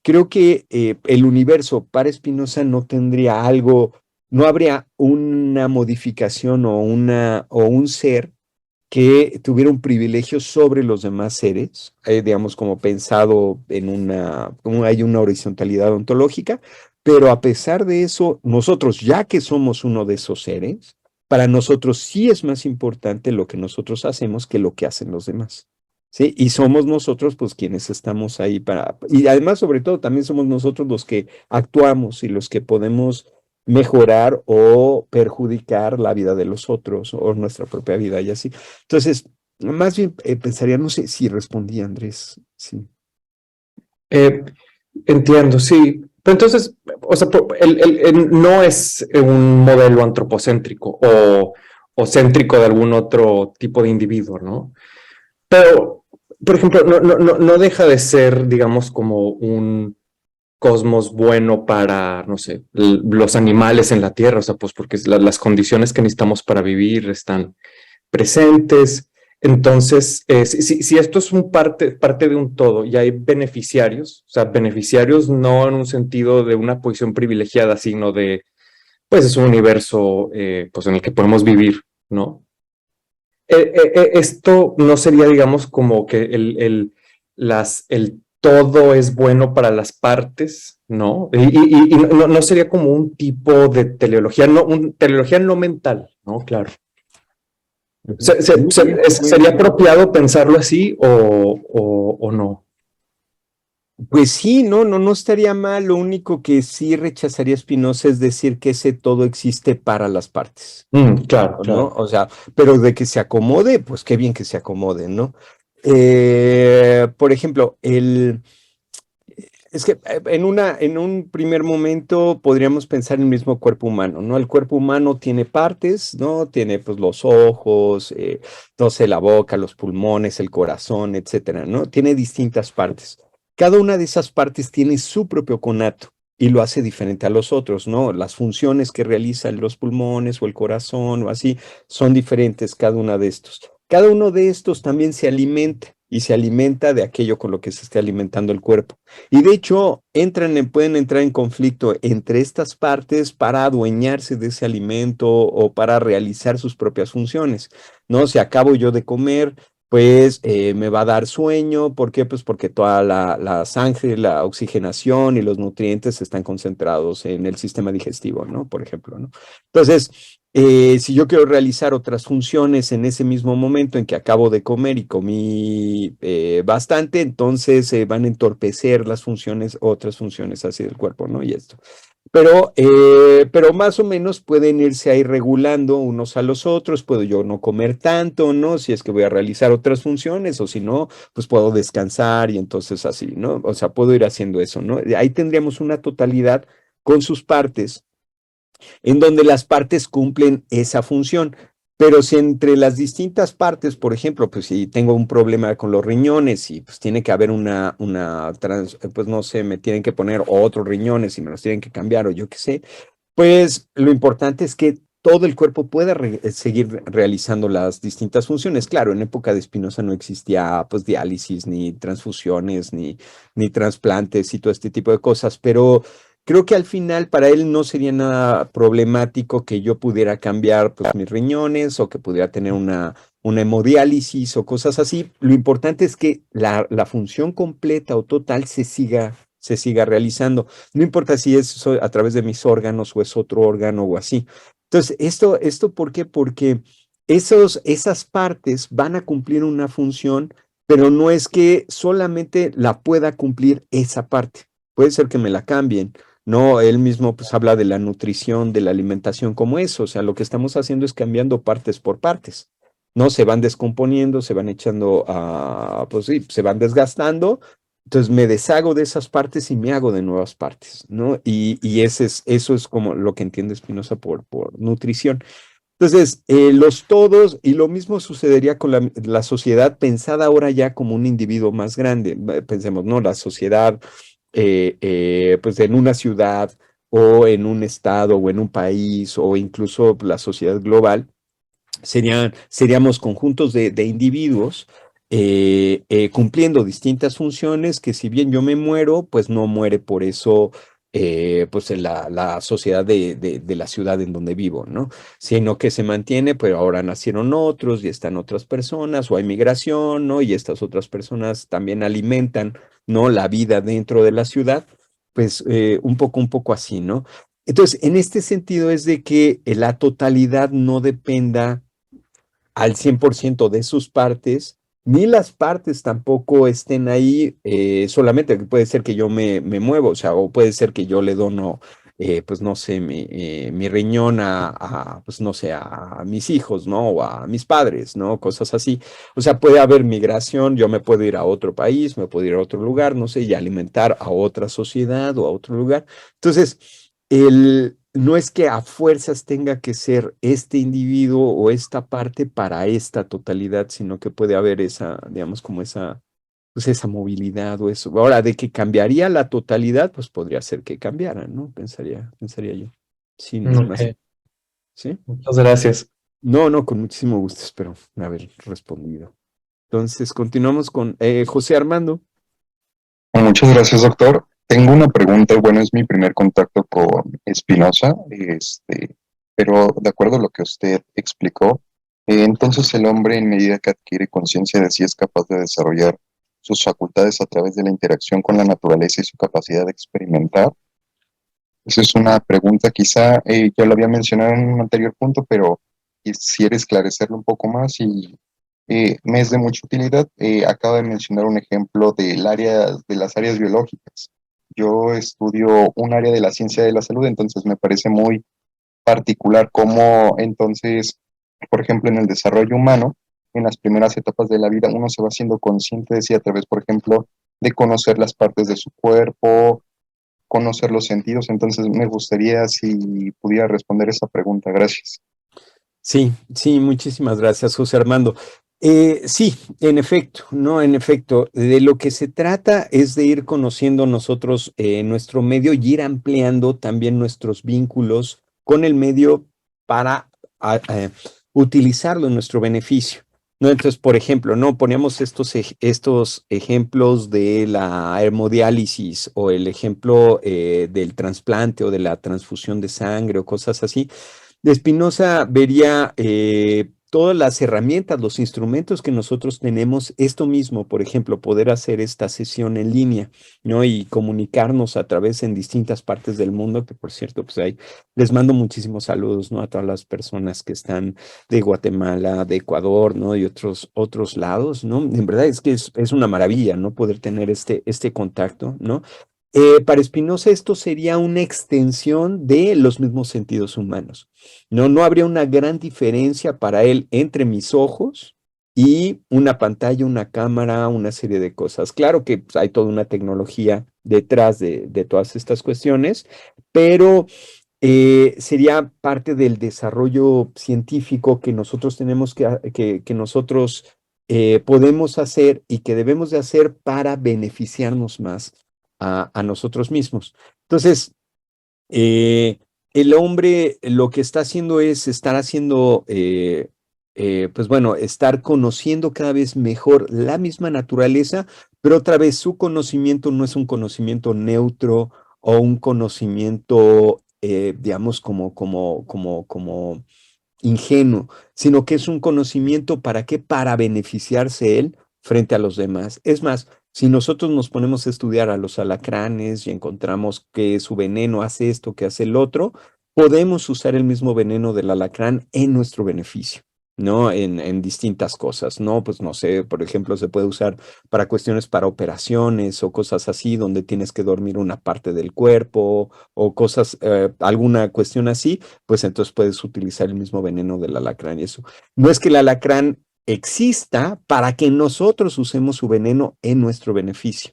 creo que el universo para Spinoza no tendría algo, no habría una modificación o un ser que tuviera un privilegio sobre los demás seres, digamos, como pensado como hay una horizontalidad ontológica, pero a pesar de eso, nosotros, ya que somos uno de esos seres, para nosotros sí es más importante lo que nosotros hacemos que lo que hacen los demás. ¿Sí? Y somos nosotros, pues, quienes estamos ahí y además, sobre todo, también somos nosotros los que actuamos y los que podemos mejorar o perjudicar la vida de los otros o nuestra propia vida y así. Entonces, más bien pensaría, no sé si respondí, Andrés. Sí. Entiendo, sí. Pero entonces, o sea, no es un modelo antropocéntrico o céntrico de algún otro tipo de individuo, ¿no? Pero, por ejemplo, no deja de ser, digamos, como un cosmos bueno para, no sé, los animales en la Tierra, o sea, pues porque las condiciones que necesitamos para vivir están presentes. Entonces, si esto es parte de un todo y hay beneficiarios, o sea, beneficiarios no en un sentido de una posición privilegiada, sino de, pues es un universo pues en el que podemos vivir, ¿no? Esto no sería, digamos, como que el todo es bueno para las partes, ¿no? Y no sería como un tipo de teleología, teleología no mental, ¿no? Claro. ¿Sería apropiado pensarlo así o no? Pues sí, no estaría mal. Lo único que sí rechazaría Spinoza es decir que ese todo existe para las partes, Claro, ¿no? claro. O sea, pero de que se acomode, pues qué bien que se acomode, ¿no? Por ejemplo, es que en un primer momento podríamos pensar en el mismo cuerpo humano, ¿no? El cuerpo humano tiene partes, ¿no? Tiene pues los ojos, no sé, la boca, los pulmones, el corazón, etcétera, ¿no? Tiene distintas partes. Cada una de esas partes tiene su propio conato y lo hace diferente a los otros, ¿no? Las funciones que realizan los pulmones o el corazón o así son diferentes cada una de estos. Cada uno de estos también se alimenta y se alimenta de aquello con lo que se esté alimentando el cuerpo. Y de hecho, pueden entrar en conflicto entre estas partes para adueñarse de ese alimento o para realizar sus propias funciones, ¿no? Si acabo yo de comer, pues me va a dar sueño. ¿Por qué? Pues porque toda la sangre, la oxigenación y los nutrientes están concentrados en el sistema digestivo, ¿no? Por ejemplo, ¿no? Entonces, si yo quiero realizar otras funciones en ese mismo momento en que acabo de comer y comí bastante, entonces van a entorpecer otras funciones así del cuerpo, ¿no? Y esto. Pero más o menos pueden irse ahí regulando unos a los otros, puedo yo no comer tanto, ¿no? Si es que voy a realizar otras funciones, o si no, pues puedo descansar y entonces así, ¿no? O sea, puedo ir haciendo eso, ¿no? Ahí tendríamos una totalidad con sus partes, en donde las partes cumplen esa función. Pero si entre las distintas partes, por ejemplo, pues si tengo un problema con los riñones y pues tiene que haber pues no sé, me tienen que poner otros riñones y me los tienen que cambiar o yo qué sé, pues lo importante es que todo el cuerpo pueda seguir realizando las distintas funciones. Claro, en época de Spinoza no existía pues diálisis, ni transfusiones, ni trasplantes y todo este tipo de cosas, pero creo que al final para él no sería nada problemático que yo pudiera cambiar pues, mis riñones o que pudiera tener una hemodiálisis o cosas así. Lo importante es que la función completa o total se siga realizando. No importa si es a través de mis órganos o es otro órgano o así. Entonces, ¿esto por qué? Porque esas partes van a cumplir una función, pero no es que solamente la pueda cumplir esa parte. Puede ser que me la cambien. No, él mismo pues habla de la nutrición, de la alimentación como eso. O sea, lo que estamos haciendo es cambiando partes por partes. No se van descomponiendo, se van echando pues sí, se van desgastando. Entonces me deshago de esas partes y me hago de nuevas partes, ¿no? Y eso es como lo que entiende Spinoza por nutrición. Entonces, los todos, y lo mismo sucedería con la sociedad pensada ahora ya como un individuo más grande. Pensemos, ¿no? La sociedad, pues en una ciudad o en un estado o en un país o incluso la sociedad global seríamos conjuntos de individuos cumpliendo distintas funciones que si bien yo me muero, pues no muere por eso pues en la sociedad de la ciudad en donde vivo, ¿no? Sino que se mantiene, pero ahora nacieron otros y están otras personas o hay migración, ¿no? Y estas otras personas también alimentan, ¿no? La vida dentro de la ciudad, pues un poco así, ¿no? Entonces, en este sentido es de que la totalidad no dependa al 100% de sus partes, ni las partes tampoco estén ahí solamente, que puede ser que yo me muevo, o sea, o puede ser que yo le dono, pues no sé, mi riñón pues no sé, a mis hijos, ¿no? O a mis padres, ¿no? Cosas así. O sea, puede haber migración, yo me puedo ir a otro país, me puedo ir a otro lugar, no sé, y alimentar a otra sociedad o a otro lugar. Entonces, no es que a fuerzas tenga que ser este individuo o esta parte para esta totalidad, sino que puede haber esa, digamos, como pues esa movilidad o eso. Ahora, de que cambiaría la totalidad, pues podría ser que cambiara, ¿no? Pensaría yo. Sin más. Ok, ¿Sí? muchas gracias. No, con muchísimo gusto, espero haber respondido. Entonces, continuamos con José Armando. Muchas gracias, doctor. Tengo una pregunta. Bueno, es mi primer contacto con Spinoza, pero de acuerdo a lo que usted explicó, entonces el hombre, en medida que adquiere conciencia de sí, es capaz de desarrollar sus facultades a través de la interacción con la naturaleza y su capacidad de experimentar. Esa es una pregunta, quizá ya lo había mencionado en un anterior punto, pero quisiera esclarecerlo un poco más y me es de mucha utilidad. Acabo de mencionar un ejemplo de las áreas biológicas. Yo estudio un área de la ciencia de la salud, entonces me parece muy particular cómo entonces, por ejemplo, en el desarrollo humano, en las primeras etapas de la vida, uno se va haciendo consciente de sí a través, por ejemplo, de conocer las partes de su cuerpo, conocer los sentidos. Entonces me gustaría si pudiera responder esa pregunta. Gracias. Sí, muchísimas gracias, José Armando. Sí, en efecto, no, en efecto, de lo que se trata es de ir conociendo nosotros nuestro medio y ir ampliando también nuestros vínculos con el medio para utilizarlo en nuestro beneficio. ¿No? Entonces, por ejemplo, no poníamos estos ejemplos de la hemodiálisis o el ejemplo del trasplante o de la transfusión de sangre o cosas así. De Spinoza vería todas las herramientas, los instrumentos que nosotros tenemos, esto mismo, por ejemplo, poder hacer esta sesión en línea, ¿no? Y comunicarnos a través en distintas partes del mundo, que por cierto, pues ahí les mando muchísimos saludos, ¿no? A todas las personas que están de Guatemala, de Ecuador, ¿no? Y otros lados, ¿no? En verdad es que es una maravilla, ¿no? Poder tener este contacto, ¿no? Para Spinoza esto sería una extensión de los mismos sentidos humanos. No, no habría una gran diferencia para él entre mis ojos y una pantalla, una cámara, una serie de cosas. Claro que pues, hay toda una tecnología detrás de todas estas cuestiones, pero sería parte del desarrollo científico que nosotros tenemos que nosotros podemos hacer y que debemos de hacer para beneficiarnos más a nosotros mismos. Entonces, eh, el hombre lo que está haciendo es estar haciendo, pues bueno, estar conociendo cada vez mejor la misma naturaleza, pero otra vez su conocimiento no es un conocimiento neutro o un conocimiento, digamos, como ingenuo, sino que es un conocimiento para qué, para beneficiarse él frente a los demás. Es más, si nosotros nos ponemos a estudiar a los alacranes y encontramos que su veneno hace esto, que hace el otro, podemos usar el mismo veneno del alacrán en nuestro beneficio. ¿No? En distintas cosas, ¿no? Pues no sé, por ejemplo, se puede usar para cuestiones para operaciones o cosas así, donde tienes que dormir una parte del cuerpo o cosas, alguna cuestión así, pues entonces puedes utilizar el mismo veneno del alacrán y eso. No es que el alacrán exista para que nosotros usemos su veneno en nuestro beneficio,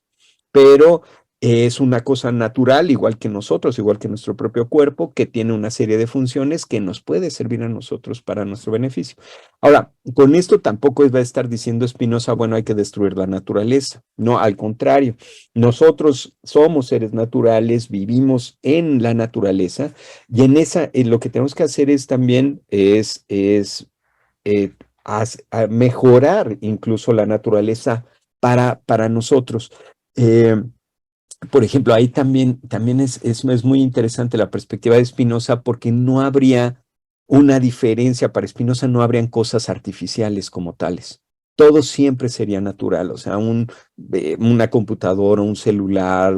pero es una cosa natural, igual que nosotros, igual que nuestro propio cuerpo, que tiene una serie de funciones que nos puede servir a nosotros para nuestro beneficio. Ahora, con esto tampoco va a estar diciendo Spinoza, bueno, hay que destruir la naturaleza. No, al contrario, nosotros somos seres naturales, vivimos en la naturaleza y en lo que tenemos que hacer es también eh, mejorar incluso la naturaleza para nosotros. Eh, por ejemplo, ahí también es muy interesante la perspectiva de Spinoza porque no habría una diferencia. Para Spinoza no habrían cosas artificiales como tales. Todo siempre sería natural, o sea, una computadora, un celular,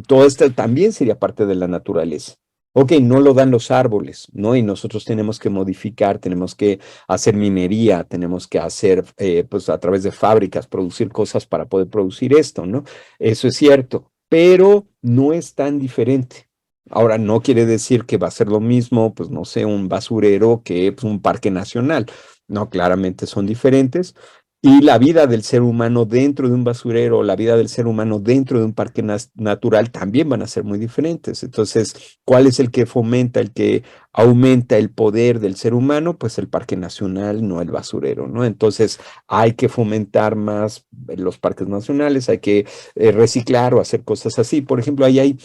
todo esto también sería parte de la naturaleza. Ok, no lo dan los árboles, ¿no? Y nosotros tenemos que modificar, tenemos que hacer minería, tenemos que hacer, pues a través de fábricas, producir cosas para poder producir esto, ¿no? Eso es cierto, pero no es tan diferente. Ahora, no quiere decir que va a ser lo mismo, pues no sé, un basurero que pues, un parque nacional. No, claramente son diferentes. Y la vida del ser humano dentro de un basurero, la vida del ser humano dentro de un parque natural también van a ser muy diferentes. Entonces, ¿cuál es el que fomenta, el que aumenta el poder del ser humano? Pues el parque nacional, no el basurero, ¿no? Entonces, hay que fomentar más los parques nacionales, hay que reciclar o hacer cosas así. Por ejemplo, ahí hay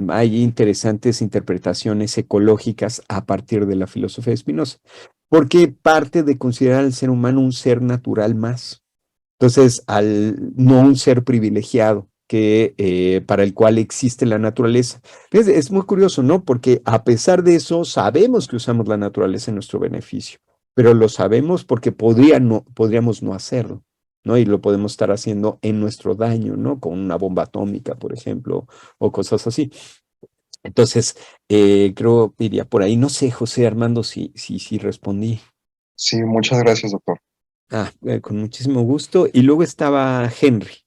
hay interesantes interpretaciones ecológicas a partir de la filosofía de Spinoza, porque parte de considerar al ser humano un ser natural más. Entonces, no un ser privilegiado para el cual existe la naturaleza. Es muy curioso, ¿no? Porque a pesar de eso, sabemos que usamos la naturaleza en nuestro beneficio, pero lo sabemos porque podríamos no hacerlo, ¿no? Y lo podemos estar haciendo en nuestro daño, ¿no? Con una bomba atómica, por ejemplo, o cosas así. Entonces, creo que iría por ahí. No sé, José Armando, si respondí. Sí, muchas gracias, doctor. Con muchísimo gusto. Y luego estaba Henry,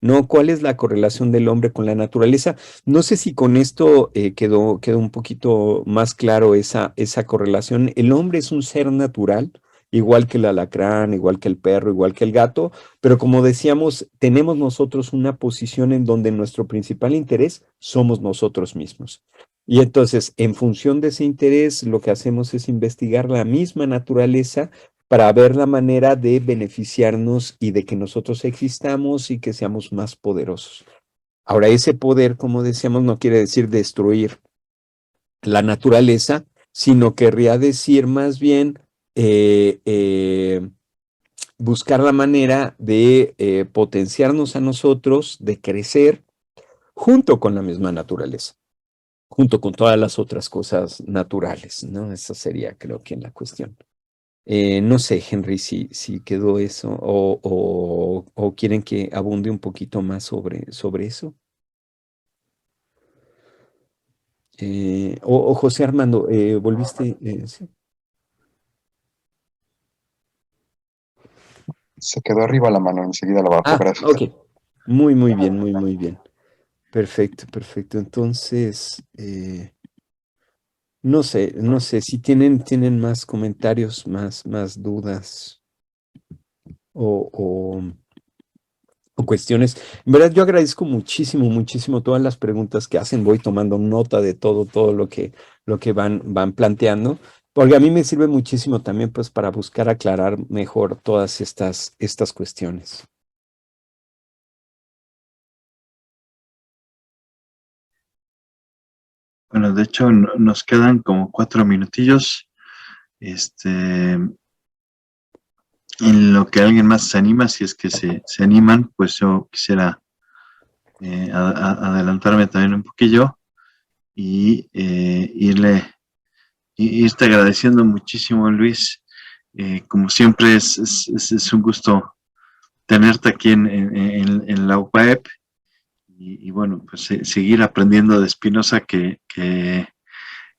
¿no? ¿Cuál es la correlación del hombre con la naturaleza? No sé si con esto quedó un poquito más claro esa correlación. El hombre es un ser natural, igual que el alacrán, igual que el perro, igual que el gato, pero como decíamos, tenemos nosotros una posición en donde nuestro principal interés somos nosotros mismos. Y entonces, en función de ese interés, lo que hacemos es investigar la misma naturaleza para ver la manera de beneficiarnos y de que nosotros existamos y que seamos más poderosos. Ahora, ese poder, como decíamos, no quiere decir destruir la naturaleza, sino querría decir más bien buscar la manera de potenciarnos a nosotros, de crecer junto con la misma naturaleza, junto con todas las otras cosas naturales, ¿no? Esa sería, creo que, la cuestión. No sé, Henry, si quedó eso o quieren que abunde un poquito más sobre eso. O José Armando, ¿volviste? Sí. Se quedó arriba la mano, enseguida la bajo, gracias. Ok. Muy, muy bien, muy, muy bien. Perfecto, perfecto. Entonces, no sé si tienen más comentarios, más dudas o, o, o cuestiones. En verdad, yo agradezco muchísimo, muchísimo todas las preguntas que hacen. Voy tomando nota de todo lo que van planteando, porque a mí me sirve muchísimo también, pues, para buscar aclarar mejor todas estas cuestiones. Bueno, de hecho, nos quedan como 4 minutillos. En lo que alguien más se anima, si es que se animan, pues yo quisiera adelantarme también un poquillo y irte agradeciendo muchísimo, Luis. Como siempre, es un gusto tenerte aquí en la UPAEP y bueno, pues seguir aprendiendo de Spinoza, que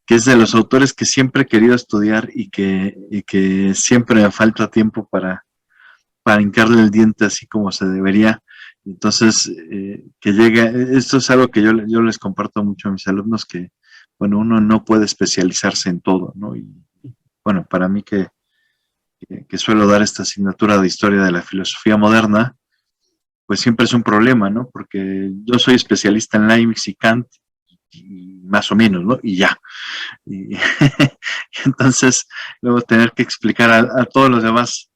es de los autores que siempre he querido estudiar y que siempre me falta tiempo para hincarle el diente así como se debería. Entonces, que llegue, esto es algo que yo les comparto mucho a mis alumnos, que, bueno, uno no puede especializarse en todo, ¿no? Y bueno, para mí que suelo dar esta asignatura de historia de la filosofía moderna, pues siempre es un problema, ¿no? Porque yo soy especialista en Leibniz y Kant, y más o menos, ¿no? Y ya. Y entonces, luego tener que explicar a todos los demás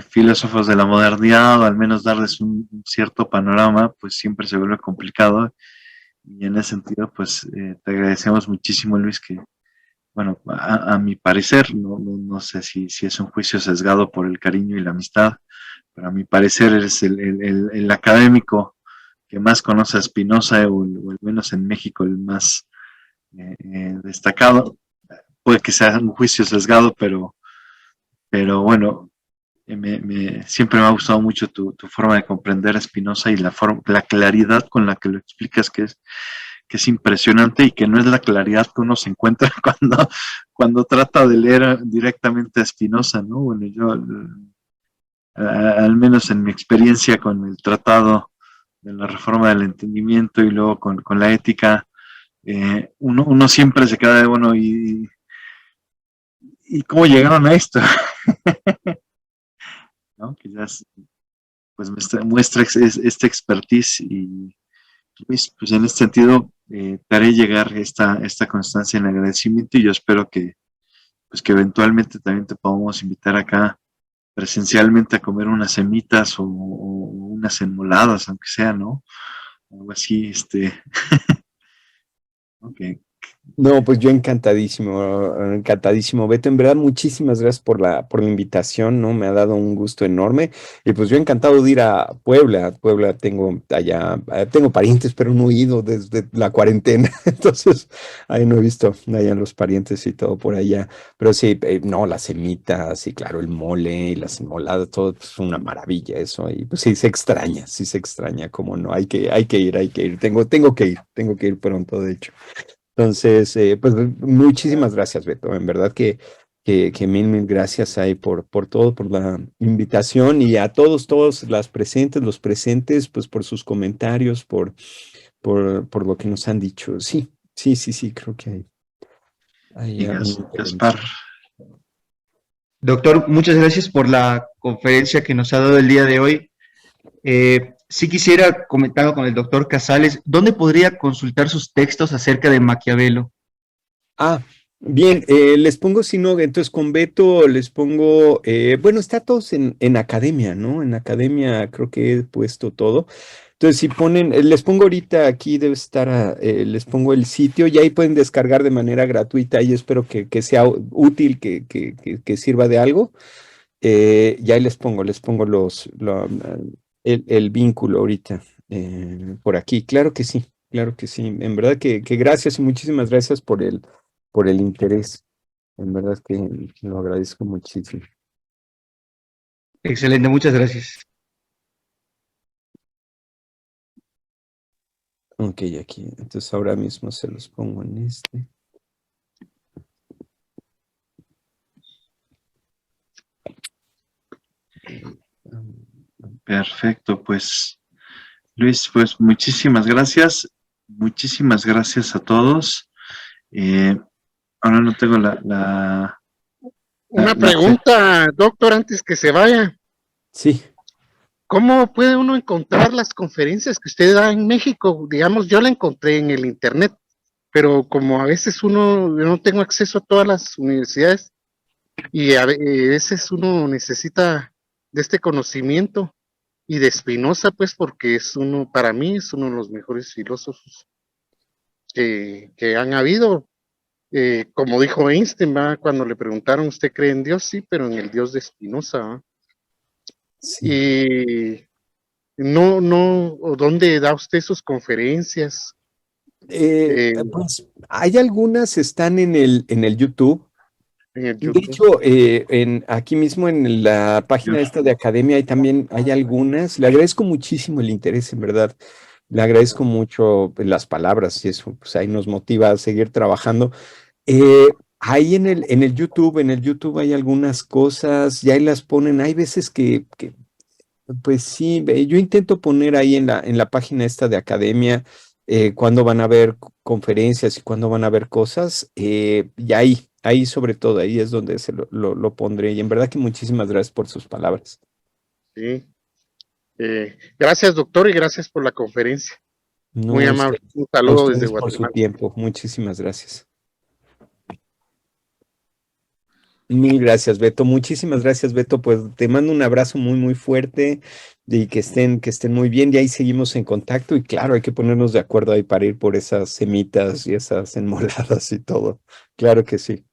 filósofos de la modernidad, o al menos darles un cierto panorama, pues siempre se vuelve complicado. Y en ese sentido, pues te agradecemos muchísimo, Luis, que, bueno, a mi parecer, no sé si es un juicio sesgado por el cariño y la amistad, pero a mi parecer eres el académico que más conoce a Spinoza, o al menos en México el más destacado. Puede que sea un juicio sesgado, pero bueno, siempre me ha gustado mucho tu forma de comprender a Spinoza y la claridad con la que lo explicas, que es impresionante y que no es la claridad que uno se encuentra cuando trata de leer directamente a Spinoza, ¿no? Bueno, yo, al menos en mi experiencia con el tratado de la reforma del entendimiento y luego con la ética, uno siempre se queda de, bueno, ¿y cómo llegaron a esto? ¿No? Quizás pues muestra esta expertise y pues en este sentido te haré llegar esta constancia en agradecimiento, y yo espero pues que eventualmente también te podamos invitar acá presencialmente a comer unas semitas, o unas enmoladas, aunque sea, ¿no? Algo así, ¿no? No, pues yo encantadísimo, encantadísimo. Beto, en verdad, muchísimas gracias por la invitación, ¿no? Me ha dado un gusto enorme. Y pues yo encantado de ir a Puebla. Puebla tengo allá, tengo parientes, pero no he ido desde la cuarentena. Entonces, ahí no he visto allá los parientes y todo por allá. Pero sí, no, las semitas y claro, el mole y las enmoladas, todo es una maravilla eso. Y pues sí se extraña, como no, hay que ir. Tengo que ir pronto, de hecho. Entonces, pues muchísimas gracias, Beto. En verdad que mil gracias ahí por todo, por la invitación, y a todos las presentes, los presentes, pues por sus comentarios, por lo que nos han dicho. Sí, creo que hay Y una Gaspar, intervención. Doctor, muchas gracias por la conferencia que nos ha dado el día de hoy. Sí quisiera comentar con el doctor Casales, ¿dónde podría consultar sus textos acerca de Maquiavelo? Ah, bien, les pongo, si no, entonces con Beto les pongo, bueno, está todos en academia, ¿no? En academia creo que he puesto todo. Entonces, si ponen, les pongo ahorita aquí, debe estar, les pongo el sitio y ahí pueden descargar de manera gratuita, y espero que sea útil, que sirva de algo. Y ahí les pongo el vínculo ahorita por aquí. Claro que sí. En verdad que gracias y muchísimas gracias por el interés. En verdad que lo agradezco muchísimo. Excelente, muchas gracias. Ok, aquí. Entonces ahora mismo se los pongo en este. perfecto, pues Luis, pues muchísimas gracias. Muchísimas gracias a todos. Ahora no tengo Una la pregunta, doctor, antes que se vaya. Sí. ¿Cómo puede uno encontrar las conferencias que usted da en México? Digamos, yo la encontré en el internet, pero como a veces yo no tengo acceso a todas las universidades y a veces uno necesita de este conocimiento y de Spinoza, pues porque para mí es uno de los mejores filósofos que han habido. Como dijo Einstein, ¿va? Cuando le preguntaron, ¿usted cree en Dios? Sí, pero en el Dios de Spinoza, ¿va? Sí. Y ¿dónde da usted sus conferencias? Pues hay algunas, están en el YouTube. En el De YouTube. hecho, aquí mismo en la página esta de Academia también hay algunas. Le agradezco muchísimo el interés, en verdad. Le agradezco mucho las palabras y eso, pues ahí nos motiva a seguir trabajando. Ahí en el YouTube hay algunas cosas, ya ahí las ponen. Hay veces pues sí, yo intento poner ahí en la página esta de Academia cuándo van a haber conferencias y cuándo van a haber cosas. Y ahí sobre todo, ahí es donde lo pondré. Y en verdad que muchísimas gracias por sus palabras. Sí. Gracias, doctor, y gracias por la conferencia. No, Muy a amable. Un a saludo desde ustedes por su Guatemala. tiempo. Muchísimas gracias. Mil gracias, Beto. Muchísimas gracias, Beto. Pues te mando un abrazo muy, muy fuerte y que estén muy bien. Y ahí seguimos en contacto. Y claro, hay que ponernos de acuerdo ahí para ir por esas semitas y esas enmoladas y todo. Claro que sí.